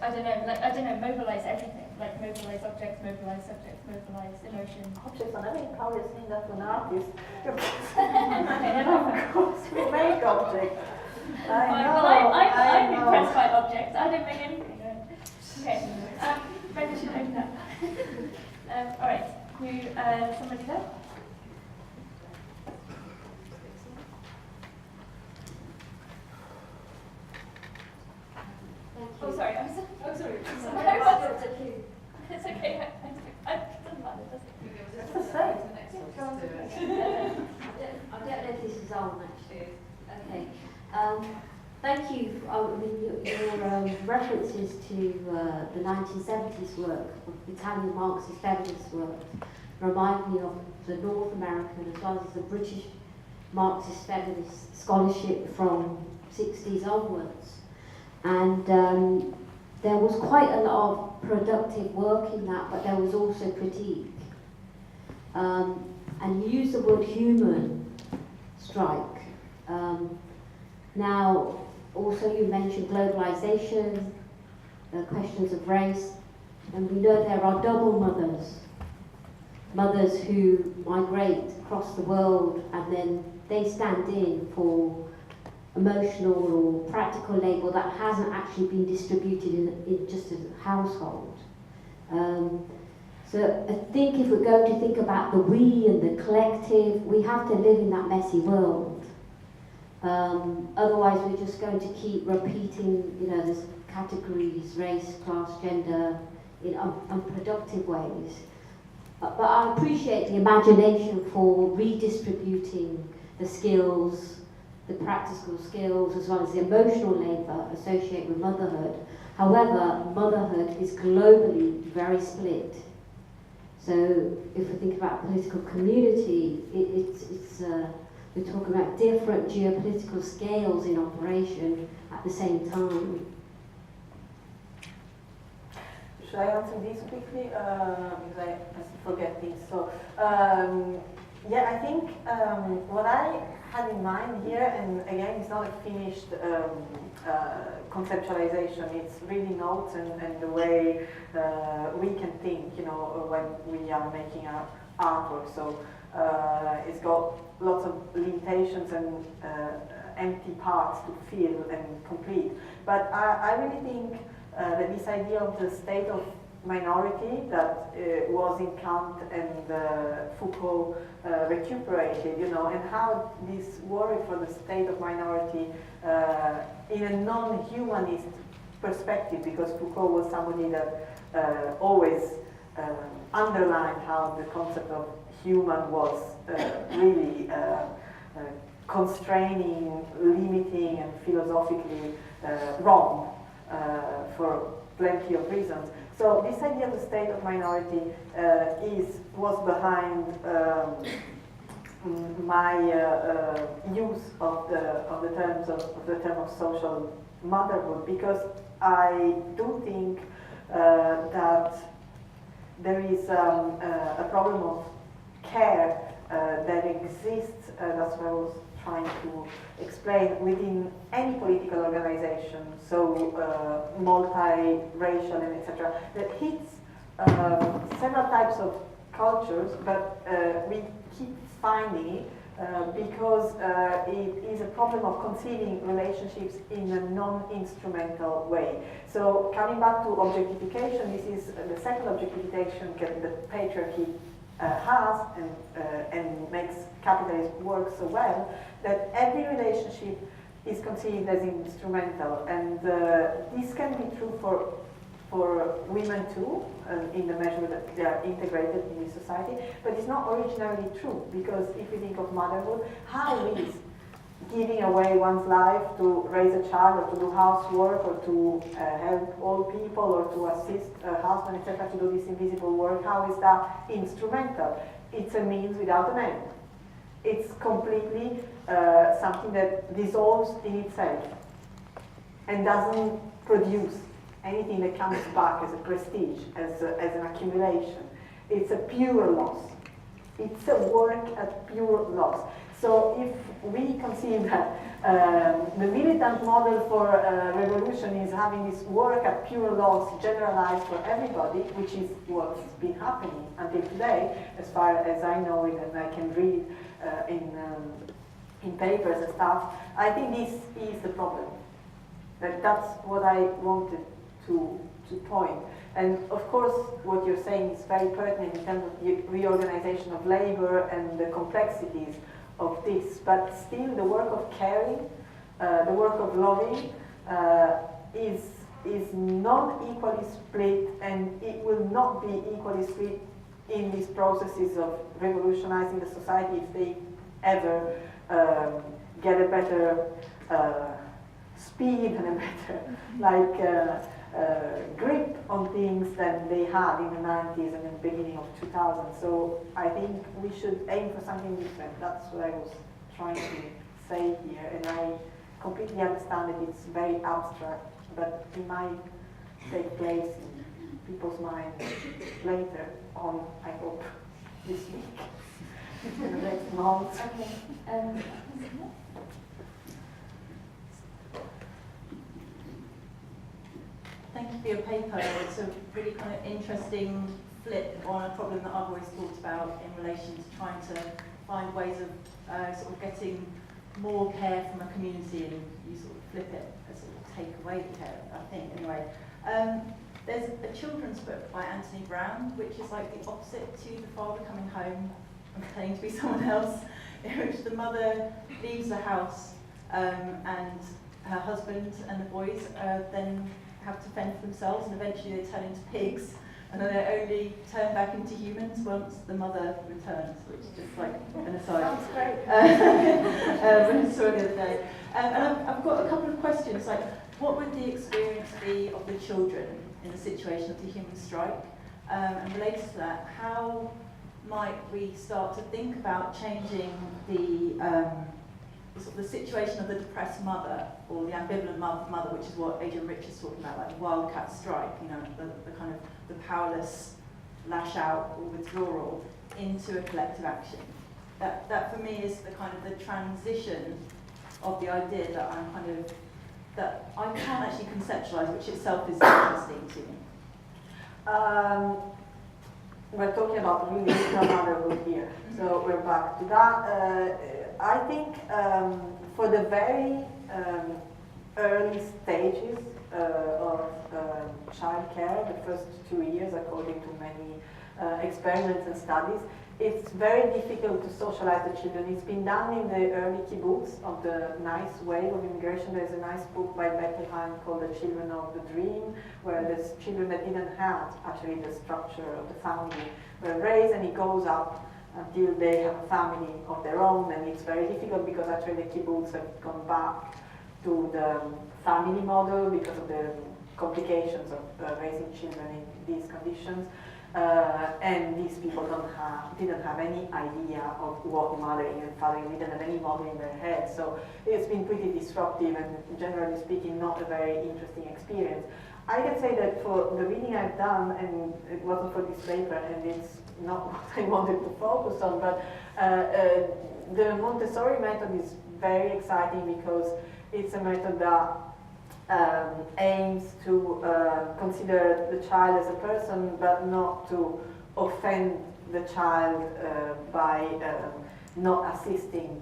mobilize everything. Like mobilize objects, mobilize subjects, mobilize emotions. Objects on everything, how you're saying that to an artist. Of course, we make objects. I'm impressed by objects. I don't make anything. Okay. Maybe should open up. All right. Somebody there? Oh, sorry. Sorry. It's okay. It doesn't matter, does it? It's the same. I don't know if this is on actually. Okay. Thank you. Your references to the 1970s work of Italian Marxist feminist work remind me of the North American as well as the British Marxist feminist scholarship from 60s onwards. And there was quite a lot of productive work in that, but there was also critique. And you use the word human strike. Now, also you mentioned globalisation, the questions of race, and we know there are double mothers. Mothers who migrate across the world and then they stand in for emotional or practical labour that hasn't actually been distributed in just a household. So I think if we're going to think about the we and the collective, we have to live in that messy world. Otherwise we're just going to keep repeating, these categories, race, class, gender, in unproductive ways. But I appreciate the imagination for redistributing the skills, the practical skills, as well as the emotional labour associated with motherhood. However, motherhood is globally very split. So if we think about political community, we're talking about different geopolitical scales in operation at the same time. Should I answer this quickly? Because I forget things. So, yeah, I think what I had in mind here, and again, it's not a finished conceptualization, it's really notes and the way we can think, when we are making our artwork. So it's got lots of limitations and empty parts to fill and complete. But I really think that this idea of the state of minority that was in Kant and Foucault recuperated, and how this worry for the state of minority in a non-humanist perspective, because Foucault was somebody that always underlined how the concept of human was really constraining, limiting, and philosophically wrong for plenty of reasons. So this idea of the state of minority was behind my use of the term of social motherhood, because I do think that there is a problem of care that exists. That's what I was trying to explain within any political organization, so multi-racial and etc., that hits several types of cultures, but we keep finding it because it is a problem of conceiving relationships in a non-instrumental way. So coming back to objectification, this is the second objectification that patriarchy has and makes capitalism work so well, that every relationship is conceived as instrumental, and this can be true for women too, in the measure that they are integrated in the society, but it's not originally true, because if we think of motherhood, how is giving away one's life to raise a child, or to do housework, or to help old people, or to assist a husband, etc., to do this invisible work, how is that instrumental? It's a means without an end. It's completely something that dissolves in itself and doesn't produce anything that comes back as a prestige, as an accumulation. It's a pure loss. It's a work at pure loss. So if we conceive that the militant model for revolution is having this work at pure loss generalized for everybody, which is what's been happening until today, as far as I know it and I can read in papers and stuff, I think this is the problem. That's what I wanted to point. And of course, what you're saying is very pertinent in terms of the reorganization of labor and the complexities of this, but still the work of caring, the work of loving is not equally split, and it will not be equally split in these processes of revolutionizing the society if they ever get a better speed and a better like grip on things than they had in the 90s and in the beginning of 2000. So I think we should aim for something different. That's what I was trying to say here, and I completely understand that it's very abstract, but it might take place in people's minds later on, I hope, this week, in the next month. Okay. Thank you for your paper. It's a really kind of interesting flip on a problem that I've always thought about in relation to trying to find ways of sort of getting more care from a community, and you sort of flip it and sort of take away the care, I think, anyway. There's a children's book by Anthony Brown, which is like the opposite to the father coming home and pretending to be someone else, in which the mother leaves the house and her husband and the boys then have to fend for themselves, and eventually they turn into pigs, and then they only turn back into humans once the mother returns, which is just like an aside. Sounds great. I saw it the other day. And I've got a couple of questions, like what would the experience be of the children in the situation of the human strike? And related to that, how might we start to think about changing the sort of the situation of the depressed mother, or the ambivalent mother, which is what Adrian Rich is talking about, like wildcat strike, you know, the kind of the powerless lash out or withdrawal into a collective action. That for me is the kind of the transition of the idea that I'm kind of, that I can't actually conceptualize, which itself is interesting to me. We're talking about really motherhood here, so we're back to that. I think for the very early stages of childcare, the first 2 years, according to many experiments and studies, it's very difficult to socialize the children. It's been done in the early kibbutz of the nice wave of immigration. There's a nice book by Bettelheim called The Children of the Dream, where there's children that didn't have actually the structure of the family were raised, and it goes up until they have a family of their own, and it's very difficult because actually the kibbutz have gone back to the family model because of the complications of raising children in these conditions. And these people didn't have any idea of what mothering and fathering, didn't have any model in their head. So it's been pretty disruptive and, generally speaking, not a very interesting experience. I can say that for the reading I've done, and it wasn't for this paper, and it's not what I wanted to focus on, but the Montessori method is very exciting because it's a method that aims to consider the child as a person, but not to offend the child by not assisting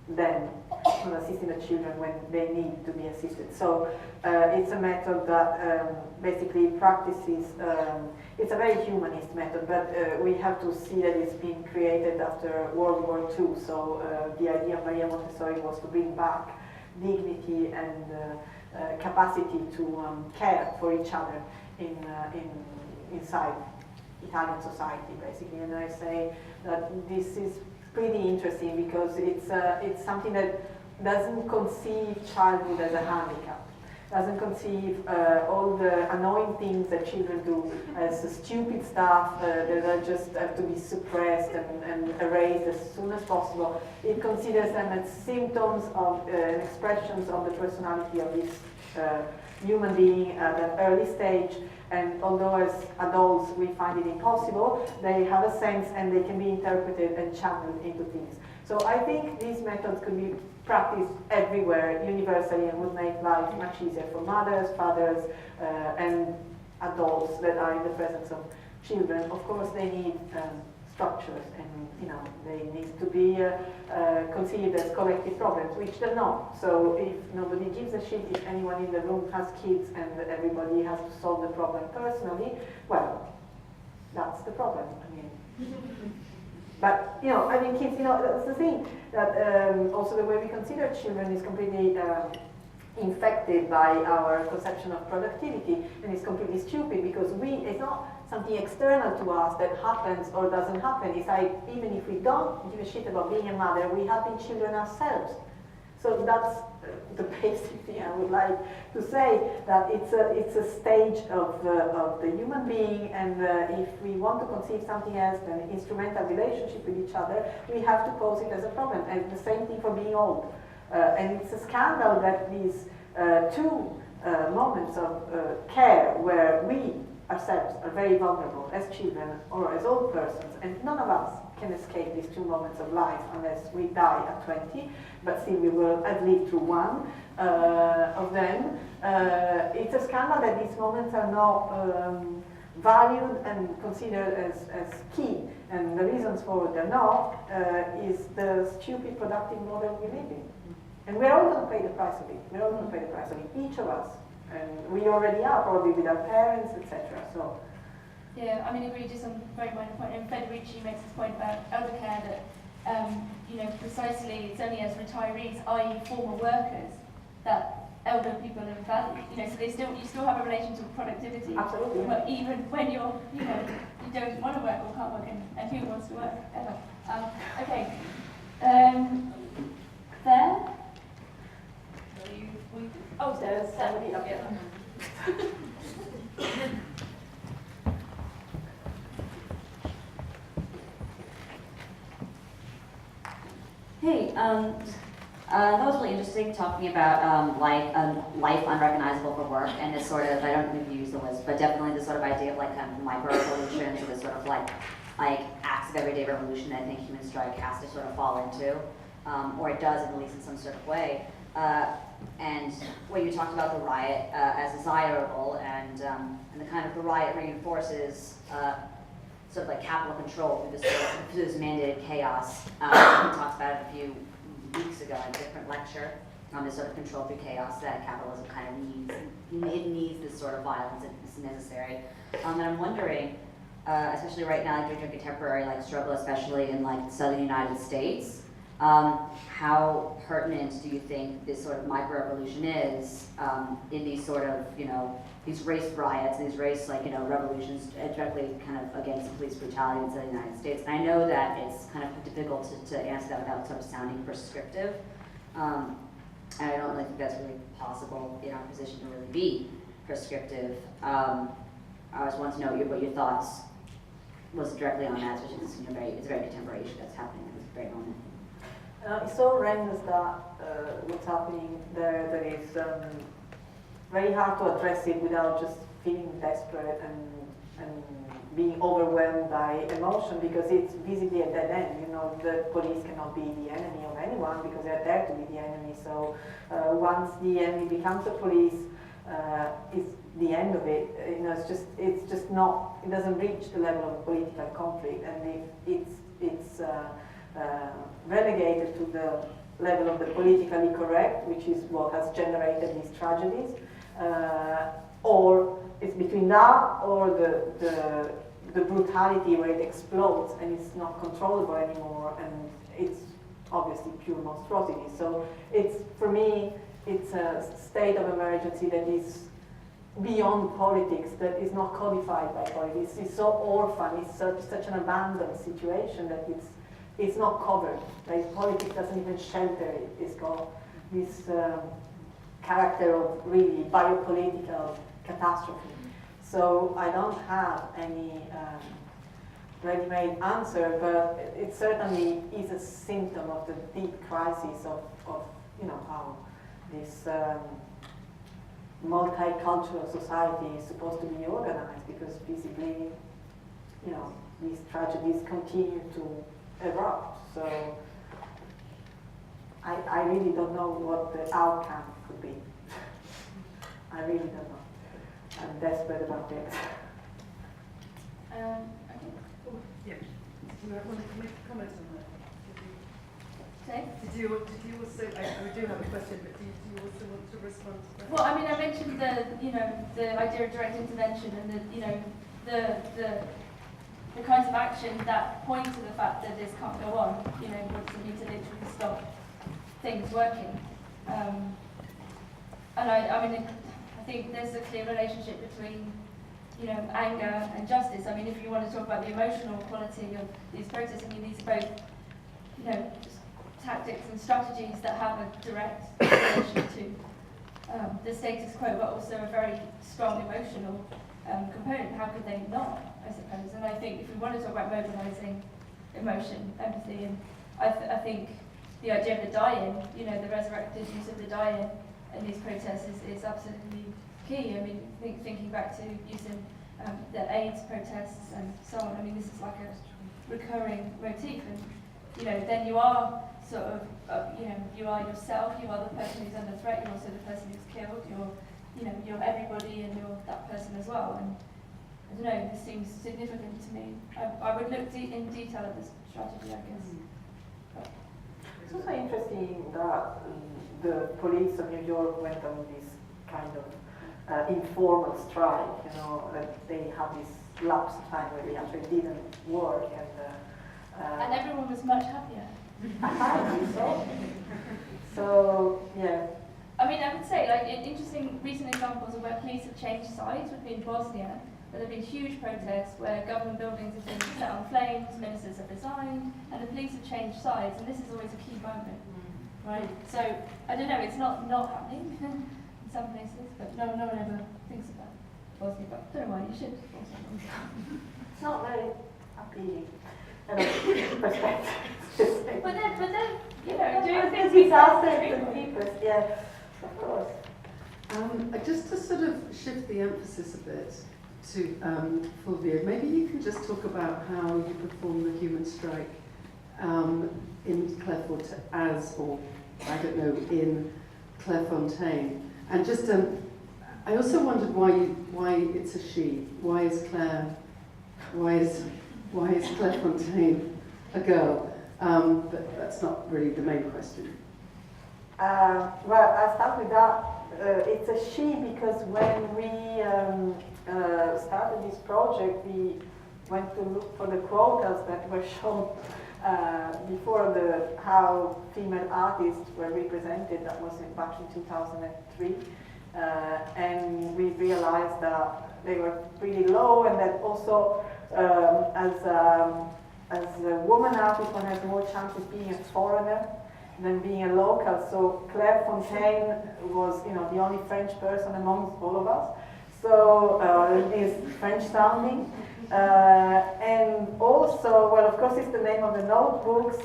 them, not assisting the children when they need to be assisted. So it's a method that basically practices, it's a very humanist method, but we have to see that it's been created after World War II. So the idea of Maria Montessori was to bring back dignity and capacity to care for each other inside Italian society, basically. And I say that this is pretty interesting because it's something that doesn't conceive childhood as a handicap, doesn't conceive all the annoying things that children do as stupid stuff that just have to be suppressed and erased as soon as possible. It considers them as symptoms of and expressions of the personality of this human being at an early stage. And although as adults we find it impossible, they have a sense and they can be interpreted and channeled into things. So I think these methods could be practiced everywhere, universally, and would make life much easier for mothers, fathers, and adults that are in the presence of children. Of course, they need structures, and they need to be conceived as collective problems, which they're not. So if nobody gives a shit if anyone in the room has kids and everybody has to solve the problem personally, well, that's the problem. I mean, but kids. That's the thing. That also the way we consider children is completely infected by our conception of productivity, and it's completely stupid because it's not something external to us that happens or doesn't happen. It's like, even if we don't give a shit about being a mother, we have been children ourselves. So that's the basic thing I would like to say, that it's a stage of the human being, and if we want to conceive something else than an instrumental relationship with each other, we have to pose it as a problem. And the same thing for being old. And it's a scandal that these two moments of care where we ourselves are very vulnerable as children or as old persons, and none of us can escape these two moments of life unless we die at 20, but still we will have lived through one of them. It's a scandal that these moments are not valued and considered as key, and the reasons for they're not is the stupid productive model we live in. And we're all going to pay the price of it. We're all going to pay the price of it, each of us. And we already are, probably with our parents, etc. So. Yeah, I mean, I agree, just on a very minor point, and Federici makes this point about elder care that, you know, precisely it's only as retirees, i.e. former workers, that elder people are valued. You know, so you still have a relation to productivity. Absolutely. But even when you're, you know, you don't want to work or can't work, and who wants to work ever? Okay. There. Oh, There's somebody up here. Hey, that was really interesting talking about life unrecognizable for work, and this sort of, I don't know if you use the words, but definitely this sort of idea of like micro-revolutions, or this sort of like acts of everyday revolution that I think human strike has to sort of fall into, or it does at least in some sort of way. And when you talked about the riot as desirable, and the kind of the riot reinforces sort of like capital control through this mandated chaos. We talked about it a few weeks ago in a different lecture on this sort of control through chaos that capitalism kind of needs. It needs this sort of violence, it's necessary. And I'm wondering, especially right now, like during contemporary struggle, especially in the southern United States, how pertinent do you think this sort of micro-revolution is in these sort of, these race riots, these race, revolutions directly kind of against police brutality in the United States? And I know that it's kind of difficult to answer that without sort of sounding prescriptive. And I don't really think that's really possible in our position to really be prescriptive. I just want to know what your thoughts was directly on that, especially because it's a very contemporary issue that's happening at this very moment. It's so horrendous that what's happening there, that it's very hard to address it without just feeling desperate and being overwhelmed by emotion, because it's visibly a dead end. The police cannot be the enemy of anyone because they're there to be the enemy. So once the enemy becomes the police, it's the end of it. It's just not. It doesn't reach the level of political conflict, and it's relegated to the level of the politically correct, which is what has generated these tragedies, or it's between that or the brutality where it explodes and it's not controllable anymore, and it's obviously pure monstrosity. So for me, it's a state of emergency that is beyond politics, that is not codified by politics. It's so orphan, it's such an abandoned situation that it's not covered. Politics doesn't even shelter it. It's got this character of really biopolitical catastrophe. So I don't have any ready-made answer, but it certainly is a symptom of the deep crisis of how this multicultural society is supposed to be organized, because visibly, these tragedies continue to erupt. So I really don't know what the outcome could be. I really don't know. I'm desperate about it. Okay. Yeah. Do you want to make a comment on that? Sorry? Did you also, I do have a question, but do you also want to respond to that? Well, I mean, I mentioned the idea of direct intervention, and the kinds of action that point to the fact that this can't go on. We need to literally stop things working. And I think there's a clear relationship between, anger and justice. I mean, if you want to talk about the emotional quality of these protests, these are both, tactics and strategies that have a direct relation to the status quo, but also a very strong emotional component. How could they not, I suppose? And I think if we want to talk about mobilising emotion, empathy, and I think the idea of the die-in, you know, the resurrected use of the die-in in these protests is absolutely key. I mean, thinking back to using the AIDS protests and so on, I mean, this is like a recurring motif, and, you know, then you are sort of, you know, you are yourself, you are the person who's under threat, you're also the person who's killed, you're everybody and you're that person as well. And I don't know, this seems significant to me. I would look in detail at this strategy, I guess. It's also interesting that the police of New York went on this kind of informal strike, you know, that they had this lapse of time where they actually didn't work. And everyone was much happier. Apparently so. So, yeah. I mean, I would say, like, interesting recent examples of where police have changed sides would be in Bosnia, where there have been huge protests where government buildings have been set on flames, ministers have resigned, and the police have changed sides, and this is always a key moment, right? So, I don't know, it's not happening in some places, but no one ever thinks about Bosnia, but I don't know why you should. It's not very appealing. Perspective. But then, you know, do you think disaster to people? Yeah, of course. Just to sort of shift the emphasis a bit to Fulvio, maybe you can just talk about how you perform the human strike in Claire Fontaine, in Claire Fontaine, and just I also wondered why it's a she. Why is Claire Fontaine a girl? But that's not really the main question. Well, I'll start with that. It's a she because when we started this project, we went to look for the quotas that were shown before how female artists were represented. That was back in 2003. And we realized that they were pretty low, and that also as a woman artist, one has more chances being a foreigner than being a local. So Claire Fontaine was, you know, the only French person amongst all of us. So it is French sounding. And also, well, of course, it's the name of the notebooks,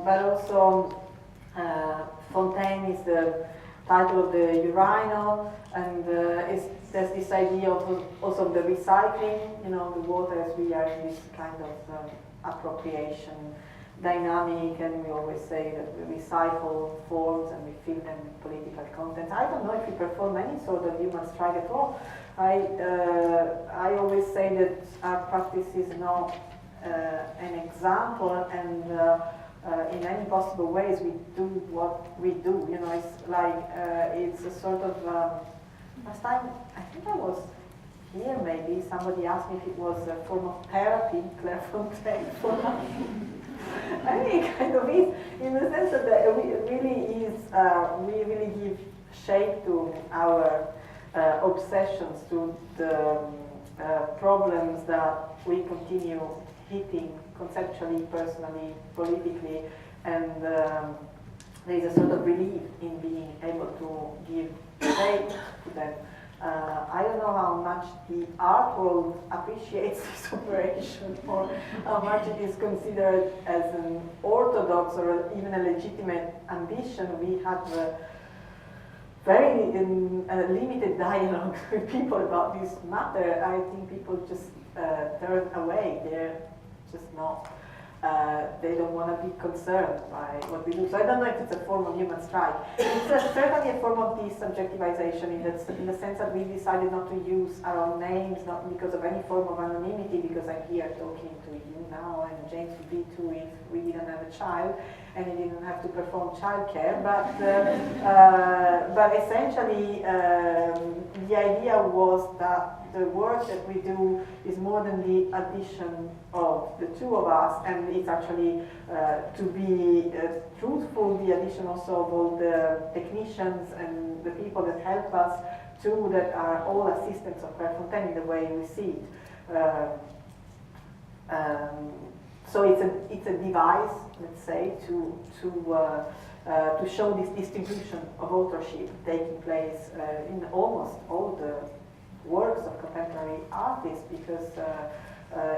but also Fontaine is the title of the urinal, and there's this idea of also the recycling, you know, the water, as we are in this kind of appropriation dynamic, and we always say that we recycle forms and we fill them with political content. I don't know if we perform any sort of human strike at all. I always say that our practice is not an example, and in any possible ways we do what we do. You know, it's like it's a sort of last time I think I was here, maybe somebody asked me if it was a form of therapy, Claire Fontaine. I mean, it kind of is, in the sense that it really is. We really give shape to our obsessions, to the problems that we continue hitting conceptually, personally, politically, and there is a sort of relief in being able to give shape to them. I don't know how much the art world appreciates this operation, or how much it is considered as an orthodox or even a legitimate ambition. We have very limited dialogue with people about this matter. I think people just turn away. They're just not. They don't want to be concerned by what we do. So I don't know if it's a form of human strike. It's certainly a form of desubjectivization in the sense that we decided not to use our own names, not because of any form of anonymity, because I'm here talking to you now, and James would be too if we didn't have a child, and he didn't have to perform childcare. But essentially, the idea was that the work that we do is more than the addition of the two of us, and it's actually, to be truthful, the addition also of all the technicians and the people that help us too, that are all assistants of Claire Fontaine in the way we see it. So it's a device, let's say, to show this distribution of authorship taking place in almost all the works of contemporary artists, because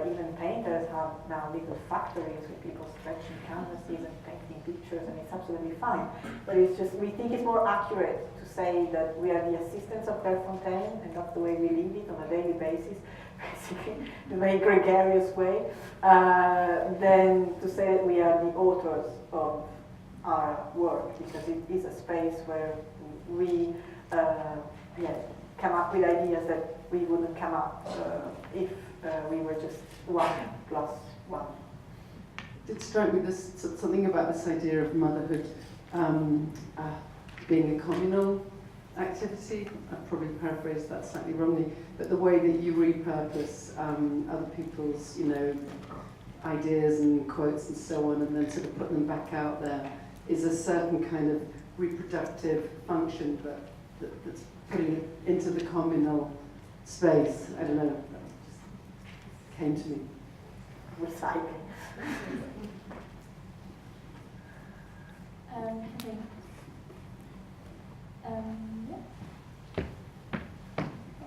even painters have now little factories with people stretching canvases and painting pictures, and it's absolutely fine. But it's just, we think it's more accurate to say that we are the assistants of Claire Fontaine, and that's the way we live it on a daily basis, basically, in a very gregarious way, than to say that we are the authors of our work, because it is a space where we come up with ideas that we wouldn't come up if we were just 1 plus 1. It did strike me this something about this idea of motherhood being a communal activity. I probably paraphrased that slightly wrongly, but the way that you repurpose other people's, ideas and quotes and so on, and then sort of put them back out there, is a certain kind of reproductive function that's putting it into the communal space. I don't know, that just came to me. Recycling.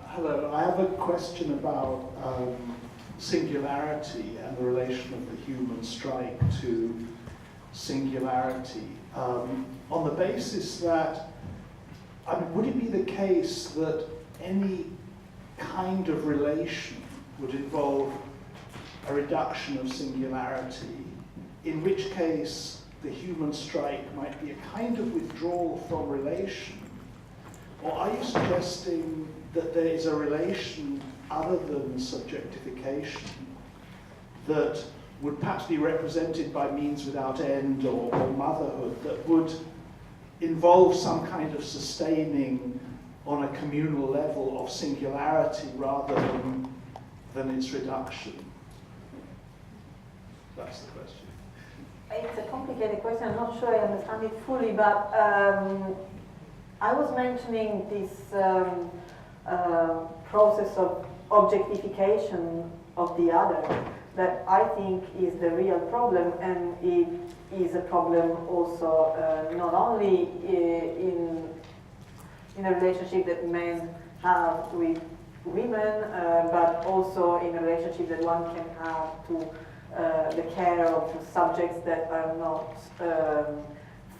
Hello, I have a question about singularity and the relation of the human strike to singularity. On the basis that, would it be the case that any kind of relation would involve a reduction of singularity, in which case the human strike might be a kind of withdrawal from relation? Or are you suggesting that there is a relation other than subjectification that would perhaps be represented by means without end or motherhood, that would involve some kind of sustaining on a communal level of singularity rather than its reduction? That's the question. It's a complicated question. I'm not sure I understand it fully, but I was mentioning this process of objectification of the other that I think is the real problem, and it is a problem also not only in a relationship that men have with women, but also in a relationship that one can have to the care of subjects that are not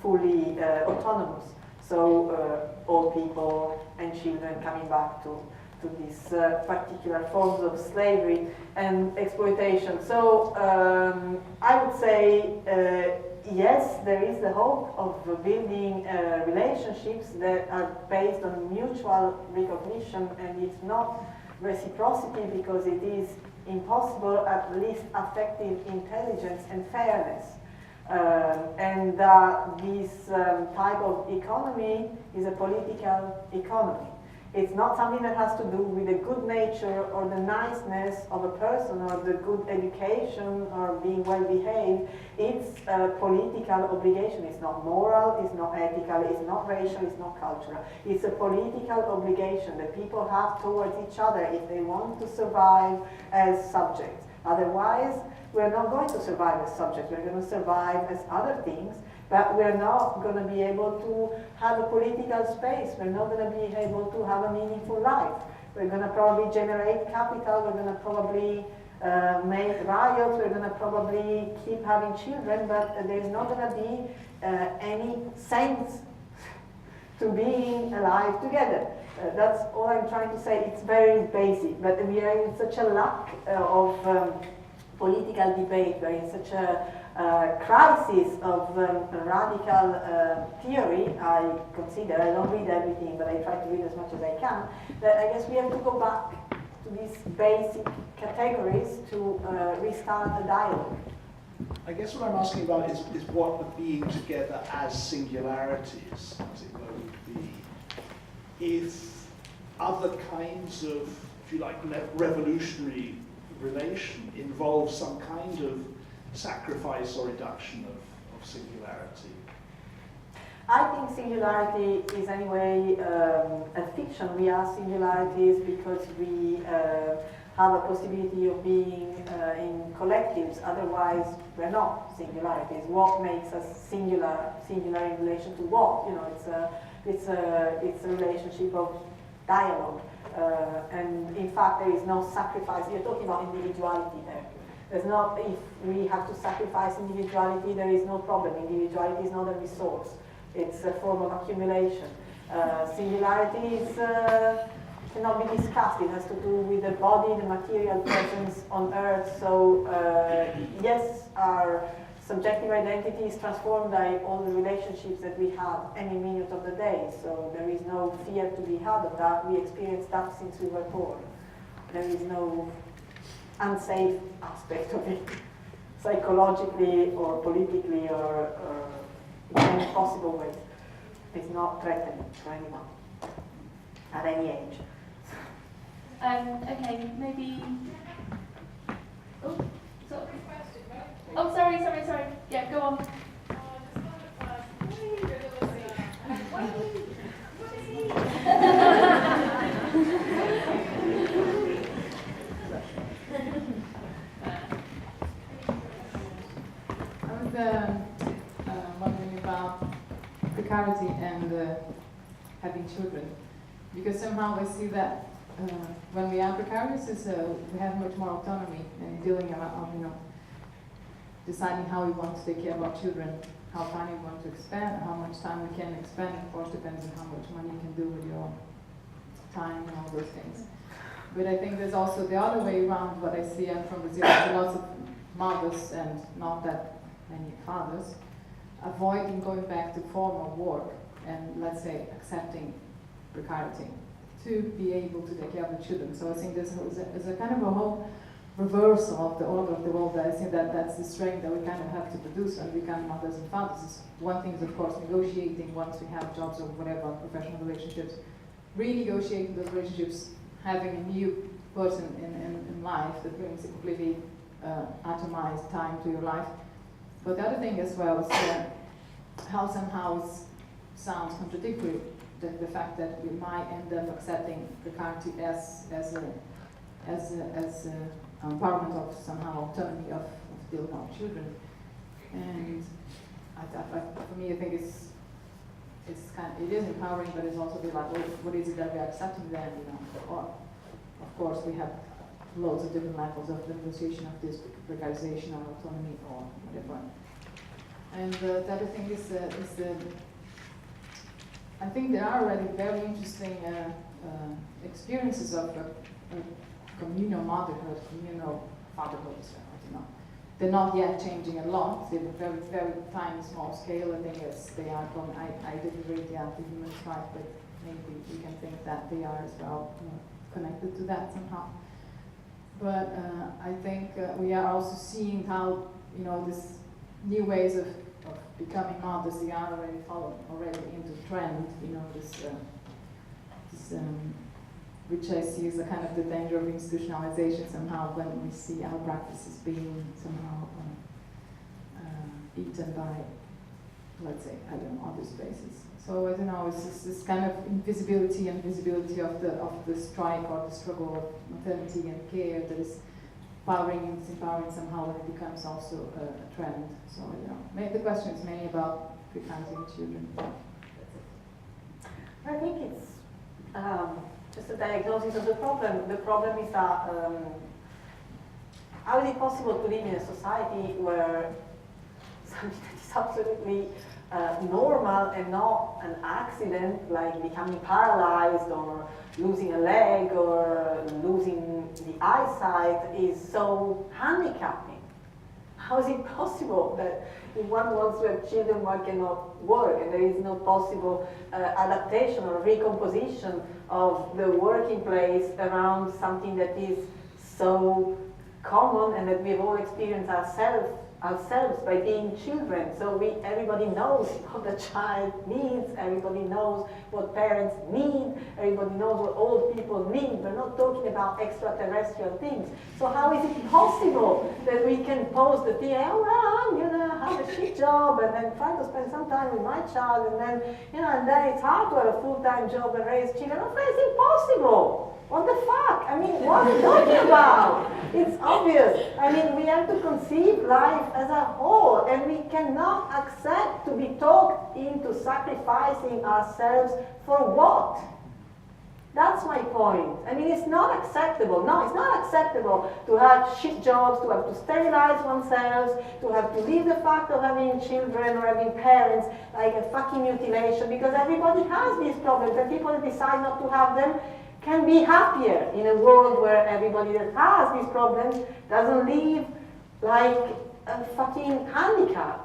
fully autonomous. So old people and children, coming back to these particular forms of slavery and exploitation. So I would say yes, there is the hope of building relationships that are based on mutual recognition, and it's not reciprocity because it is impossible, at least affective intelligence and fairness. And this type of economy is a political economy. It's not something that has to do with the good nature or the niceness of a person or the good education or being well behaved. It's a political obligation. It's not moral, it's not ethical, it's not racial, it's not cultural. It's a political obligation that people have towards each other if they want to survive as subjects. Otherwise, we're not going to survive as subjects. We're going to survive as other things, but we're not going to be able to have a political space. We're not going to be able to have a meaningful life. We're going to probably generate capital. We're going to probably make riots. We're going to probably keep having children, but there's not going to be any sense to being alive together. That's all I'm trying to say. It's very basic, but we are in such a lack of political debate. We're in such a crisis of radical theory, I consider. I don't read everything, but I try to read as much as I can. That I guess we have to go back to these basic categories to restart the dialogue. I guess what I'm asking about is what the being together as singularities, as it were, would be if other kinds of, if you like, revolutionary relation involves some kind of sacrifice or reduction of singularity. I think singularity is anyway a fiction. We are singularities because we have a possibility of being in collectives, otherwise we're not singularities. What makes us singular in relation to what? You know, it's a relationship of dialogue, and in fact there is no sacrifice. You're talking about individuality there. There's not, if we have to sacrifice individuality, there is no problem. Individuality is not a resource. It's a form of accumulation. Singularity is, cannot be discussed. It has to do with the body, the material presence on Earth. So yes, our subjective identity is transformed by all the relationships that we have any minute of the day. So there is no fear to be had of that. We experience that since we were born. There is no unsafe aspect of it, psychologically or politically or in any possible way. It's not threatening to anyone at any age. Okay, maybe. Oh, sorry. Yeah, go on. Wondering about precarity and having children, because somehow I see that when we are precarious, we have much more autonomy in dealing about, deciding how we want to take care of our children, how far we want to expand, how much time we can expend. Of course, depends on how much money you can do with your time and all those things. But I think there's also the other way around. What I see, I'm from Brazil, there's lots of mothers and not that many fathers avoiding going back to formal work and, let's say, accepting precarity to be able to take care of the children. So I think there's a kind of a whole reversal of the order of the world. I think that's the strength that we kind of have to produce when we become mothers and fathers. One thing is, of course, negotiating once we have jobs or whatever, professional relationships, renegotiating those relationships, having a new person in life that brings a completely atomized time to your life. But the other thing as well is how somehow it sounds contradictory, the fact that we might end up accepting precarity as empowerment of somehow autonomy of dealing with our children. And for me, I think it is empowering, but it's also be like, well, what is it that we're accepting then? Or, of course, we have loads of different levels of negotiation of this precarization or autonomy or whatever. And the other thing is I think there are already very interesting experiences of communal motherhood, communal fatherhood. They're not yet changing a lot. They're very, very tiny, small scale. I think they are. I didn't read the human strife, but maybe we can think that they are as well connected to that somehow. But I think we are also seeing how this new ways of becoming mothers, they are already into trend. Which I see as a kind of the danger of institutionalization somehow when we see our practices being somehow eaten by, let's say, other spaces. So I don't know, it's this kind of invisibility and visibility of the strike or the struggle of maternity and care that is empowering somehow when it becomes also a trend. So the question is mainly about precarity in children. I think it's just a diagnosis of the problem. The problem is that how is it possible to live in a society where something that is absolutely normal and not an accident, like becoming paralyzed or losing a leg or losing the eyesight, is so handicapping? How is it possible that if one wants to have children, one cannot work, and there is no possible adaptation or recomposition of the working place around something that is so common and that we've all experienced ourselves by being children. So everybody knows what the child needs, everybody knows what parents need, everybody knows what old people need. We're not talking about extraterrestrial things. So how is it possible that we can pose the theory, oh well, I'm gonna have a shit job and then try to spend some time with my child, and then and then it's hard to have a full-time job and raise children? Of course, it's impossible. What the fuck? I mean, what are you talking about? It's obvious. I mean, we have to conceive life as a whole, and we cannot accept to be talked into sacrificing ourselves for what? That's my point. I mean, it's not acceptable. No, it's not acceptable to have shit jobs, to have to sterilize oneself, to have to leave the fact of having children or having parents like a fucking mutilation, because everybody has these problems, and people that decide not to have them can be happier in a world where everybody that has these problems doesn't live like a fucking handicap.